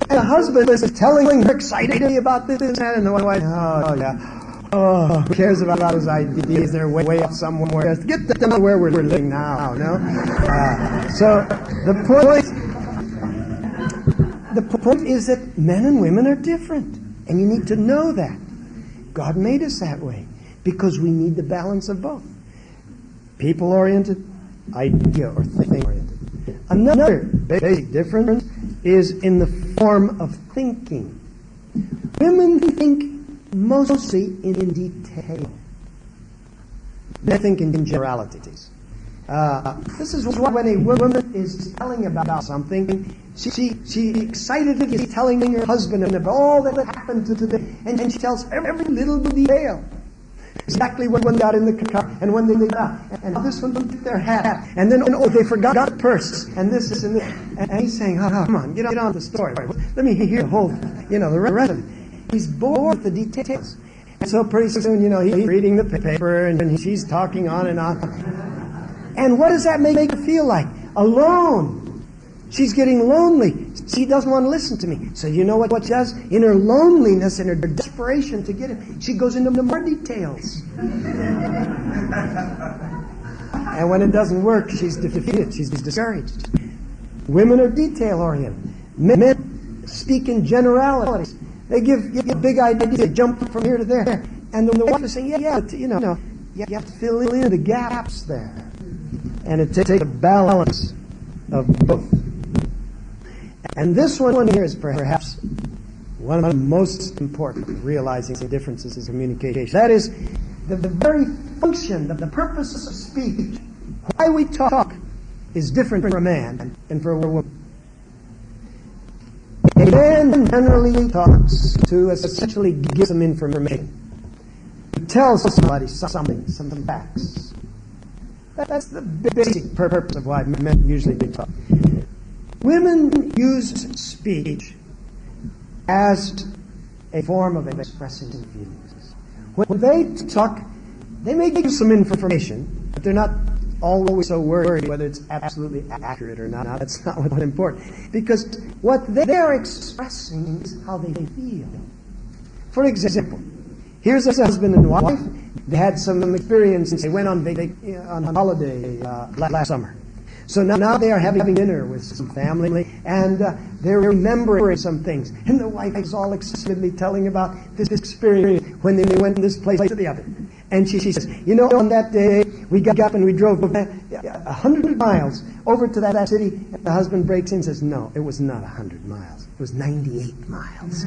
the husband is telling her excitedly about this and that, and the wife, oh yeah. Oh, who cares about his ideas? They're way up somewhere. Get them to where we're living now, no? So the point is that men and women are different, and you need to know that. God made us that way because we need the balance of both. People-oriented, idea or thing-oriented. Another basic difference is in the form of thinking. Women think mostly in detail. They think in generalities. This is why when a woman is telling about something, she excitedly is telling her husband of all that happened to them, and she tells every little detail. Exactly when they got in the car, and when they got out, and this one took their hat, and then they forgot the purse, and this and this, and he's saying, oh, come on, get on the story. Let me hear the whole, the rest of it. He's bored with the details. And so pretty soon, he's reading the paper, and she's talking on and on. And what does that make her feel like? Alone. She's getting lonely. She doesn't want to listen to me. So you know what she does? In her loneliness, in her desperation to get him, she goes into more details. And when it doesn't work, she's defeated. She's discouraged. Women are detail-oriented. Men speak in generalities. They give big ideas. They jump from here to there. And the wife is saying, you have to fill in the gaps there. And it takes a balance of both. And this one here is perhaps one of the most important, realizing the differences in communication. That is, the very function, the purpose of speech, why we talk, is different for a man than for a woman. A man generally talks to essentially give some information. He tells somebody something, some facts. That's the basic purpose of why men usually do talk. Women use speech as a form of expressing feelings. When they talk, they may give some information, but they're not always so worried whether it's absolutely accurate or not. That's not what's important. Because what they're expressing is how they feel. For example, here's a husband and wife. They had some experience. They went on holiday last summer. So now they are having dinner with some family, and they're remembering some things. And the wife is all excitedly telling about this experience when they went from this place to the other. And she says, on that day, we got up and we drove 100 miles over to that city. And the husband breaks in and says, no, it was not 100 miles. It was 98 miles.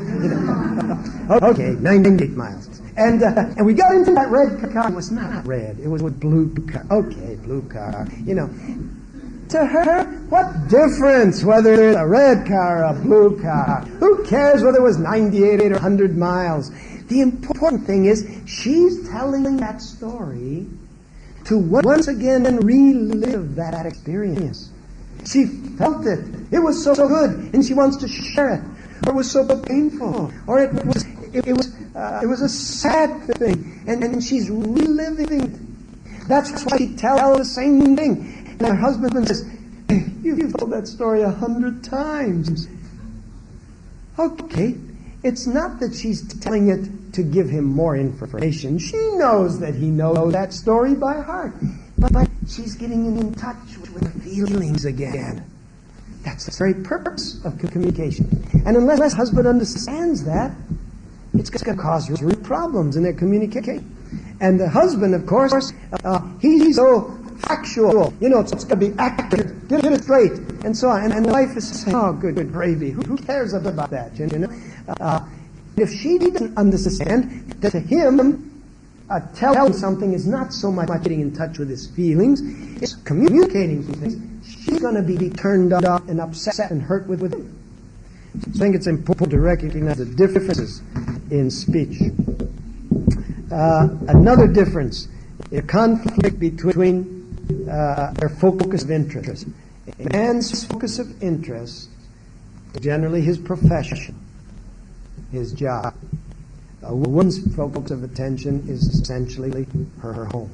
Okay, 98 miles. And we got into that red car. It was not red. It was a blue car. Okay, blue car. To her, what difference whether it's a red car or a blue car? Who cares whether it was 98 or 100 miles? The important thing is she's telling that story to once again relive that experience. She felt it. It was so good, and she wants to share it. Or it was so painful, or it was a sad thing, and she's reliving it. That's why she tells the same thing. And her husband says, you've told that story 100 times. Okay, it's not that she's telling it to give him more information. She knows that he knows that story by heart. But she's getting in touch with her feelings again. That's the very purpose of communication. And unless the husband understands that, it's going to cause real problems in their communication. And the husband, of course, he's so factual. It's got to be accurate. Get it straight, and so on. And the wife is saying, "Oh, good gravy. Who cares about that?" If she doesn't understand that to him, telling something is not so much getting in touch with his feelings, it's communicating things, she's going to be turned up and upset and hurt with him. So I think it's important to recognize the differences in speech. Another difference, a conflict between their focus of interest. A man's focus of interest is generally his profession, his job. A woman's focus of attention is essentially her home.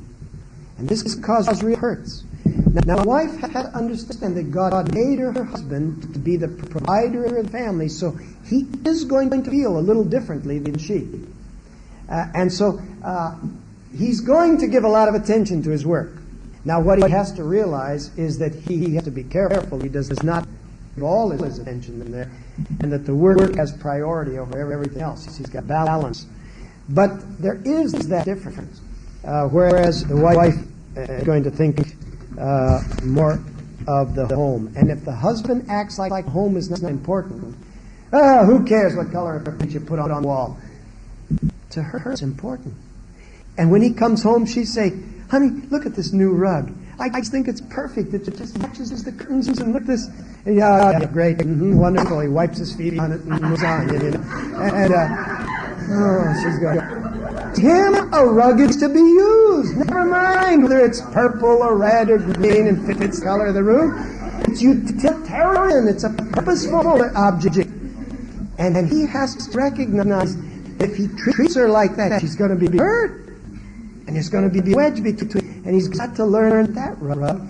And this causes real hurts. Now, a wife had to understand that God made her husband to be the provider of the family, so he is going to feel a little differently than she. And so he's going to give a lot of attention to his work. Now, what he has to realize is that he has to be careful. He does not give all his attention in there, and that the work has priority over everything else. He's got balance. But there is that difference. Whereas the wife is going to think more of the home. And if the husband acts like home is not important, who cares what color you put on the wall? To her, it's important. And when he comes home, she say, "Honey, look at this new rug. I just think it's perfect. It just matches the curtains, and look at this." And, yeah, great, wonderful. He wipes his feet on it and moves on. And she's going, to him, a rug is to be used. Never mind whether it's purple or red or green and fits the color of the room. It's utilitarian. It's a purposeful object. And he has to recognize that if he treats her like that, she's going to be hurt. And there's going to be a wedge between. And he's got to learn that rug.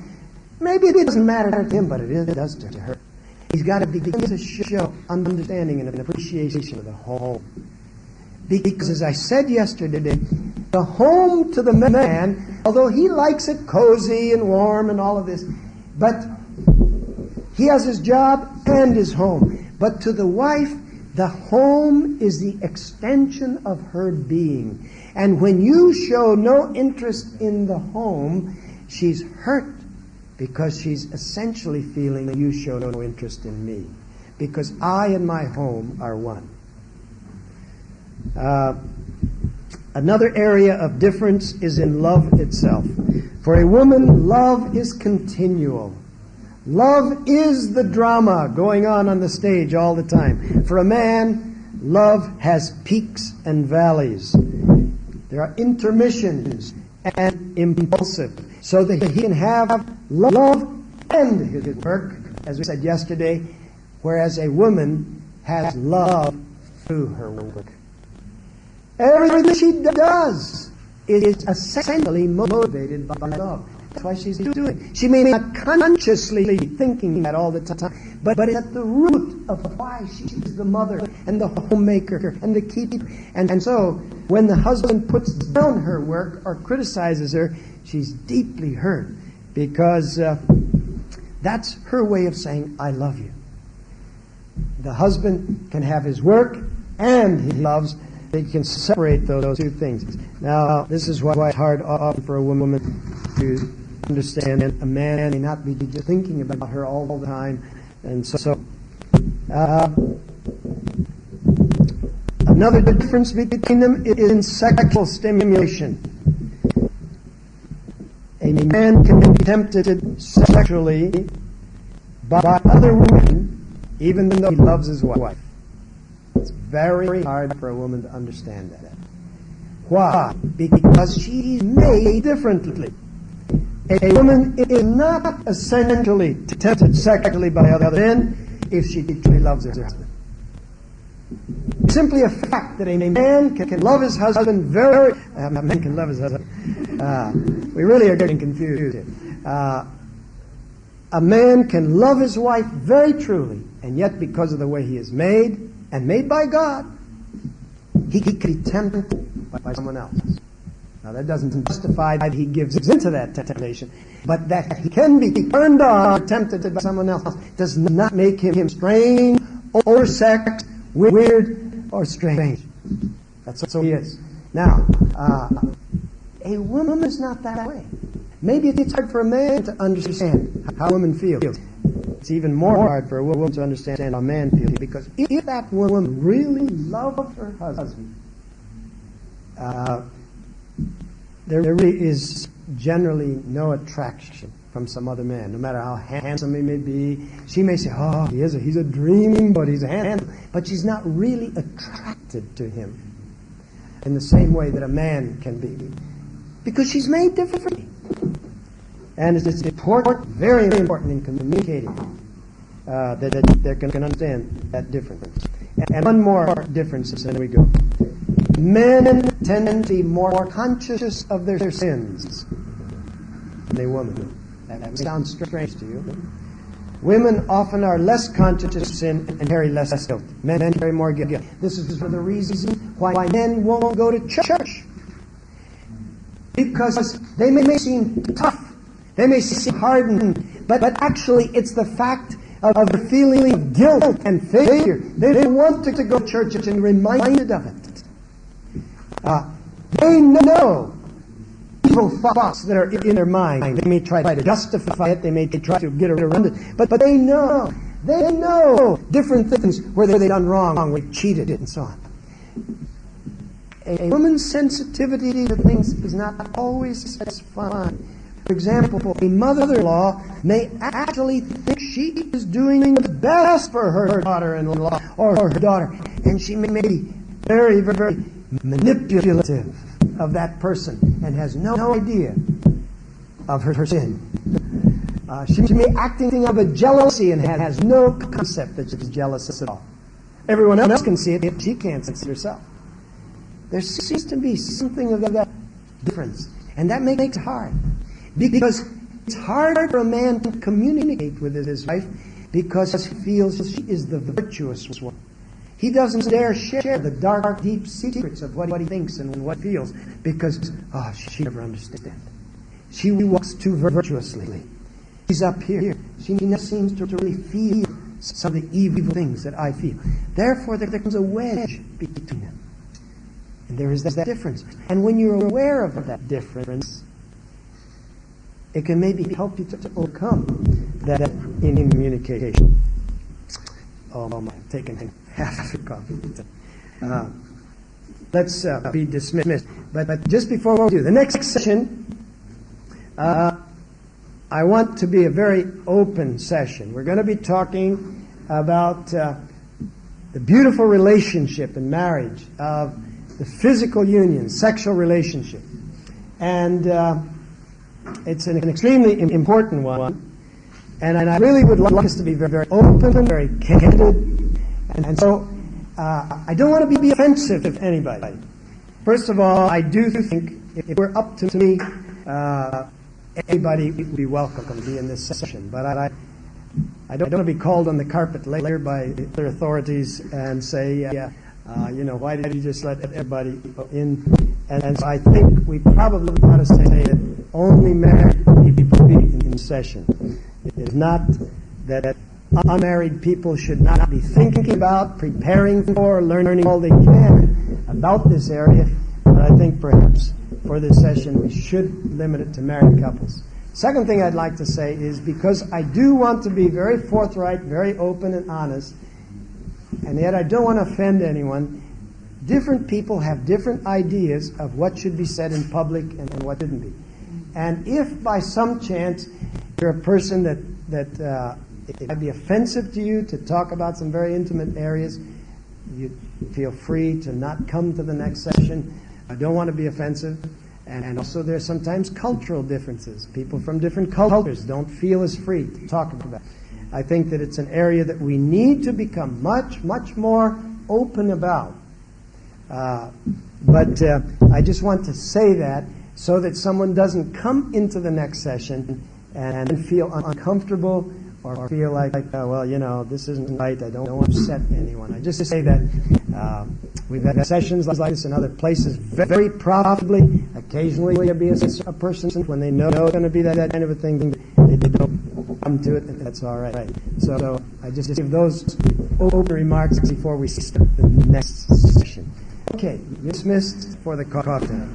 Maybe it doesn't matter to him, but it does to her. He's got to begin to show understanding and an appreciation of the home. Because as I said yesterday, the home to the man, although he likes it cozy and warm and all of this, but he has his job and his home. But to the wife, the home is the extension of her being. And when you show no interest in the home, she's hurt because she's essentially feeling that you show no interest in me. Because I and my home are one. Another area of difference is in love itself. For a woman, love is continual. Love is the drama going on the stage all the time. For a man, love has peaks and valleys. There are intermissions and impulsive, so that he can have love and his work, as we said yesterday, whereas a woman has love through her work. Everything she does is essentially motivated by love. That's why she's doing it. She may not consciously be thinking that all the time, but it's at the root of why she's the mother and the homemaker and the keeper. And so, when the husband puts down her work or criticizes her, she's deeply hurt because that's her way of saying, "I love you." The husband can have his work and he loves. They can separate those two things. Now, this is why it's hard often for a woman to understand a man may not be just thinking about her all the time. And so another difference between them is in sexual stimulation. A man can be tempted sexually by other women, even though he loves his wife. It's very hard for a woman to understand that. Why? Because she's made differently. A woman is not essentially tempted sexually by other men if she truly loves her husband. It's simply a fact that a man can love his husband a man can love his husband. We really are getting confused here. A man can love his wife very truly, and yet because of the way he is made, and made by God, he can be tempted by someone else. Now that doesn't justify that he gives into that temptation, but that he can be turned on, tempted by someone else, does not make him strange, oversexed, weird, or strange. That's what he is. Now, a woman is not that way. Maybe it's hard for a man to understand how a woman feels. It's even more hard for a woman to understand how a man feels, because if that woman really loves her husband, there really is generally no attraction from some other man, no matter how handsome he may be. She may say, oh, he's a dreaming, but he's handsome. But she's not really attracted to him in the same way that a man can be, because she's made differently. And it's important, very important in communicating that they can understand that difference. And one more difference, and then we go. Men tend to be more conscious of their sins than women. That sounds strange to you. Women often are less conscious of sin and carry less guilt. Men carry more guilt. This is for the reason why men won't go to church. Because they may seem tough. They may seem hardened. But actually it's the fact of the feeling of guilt and failure. They don't want to go to church and reminded of it. They know evil thoughts that are in their mind. They may try to justify it. They may try to get around it. But they know different things where they've done wrong, where they've cheated, and so on. A woman's sensitivity to things is not always as fine. For example, a mother-in-law may actually think she is doing the best for her daughter-in-law or her daughter, and she may be very, very manipulative of that person and has no idea of her sin. She may be acting out of a jealousy and has no concept that she's jealous at all. Everyone else can see it, if she can't see it herself. There seems to be something of that difference, and that makes it hard. Because it's hard for a man to communicate with his wife because he feels she is the virtuous one. He doesn't dare share the dark, deep secrets of what he thinks and what he feels because, she never understands. She walks too virtuously. She's up here. She never seems to really feel some of the evil things that I feel. Therefore, there comes a wedge between them. And there is that difference. And when you're aware of that difference, it can maybe help you to overcome that in communication. Oh my, I'm taking half a coffee. Let's be dismissed. But just before we do, the next session, I want to be a very open session. We're going to be talking about the beautiful relationship in marriage of the physical union, sexual relationship. And it's an extremely important one. And I really would like us to be very, very open, very candid. And so I don't want to be offensive to anybody. First of all, I do think if it were up to me, anybody would be welcome to be in this session. But I don't want to be called on the carpet later by other authorities and say, why did you just let everybody in? And so I think we probably ought to say that only married people be in session. It is not that unmarried people should not be thinking about, preparing for, learning all they can about this area. But I think perhaps for this session we should limit it to married couples. Second thing I'd like to say is, because I do want to be very forthright, very open and honest, and yet I don't want to offend anyone, different people have different ideas of what should be said in public and what shouldn't be. And if by some chance you're a person that it might be offensive to you to talk about some very intimate areas, you feel free to not come to the next session. I don't want to be offensive. And also there's sometimes cultural differences. People from different cultures don't feel as free to talk about it. I think that it's an area that we need to become much, much more open about. But I just want to say that so that someone doesn't come into the next session and feel uncomfortable or feel like, this isn't right, I don't want to upset anyone. I just say that we've had sessions like this in other places very profitably. Occasionally there'll be a person when they know it's going to be that kind of a thing, they don't come to it, and that's all right. So I just give those open remarks before we start the next session. Okay, dismissed for the cocktail.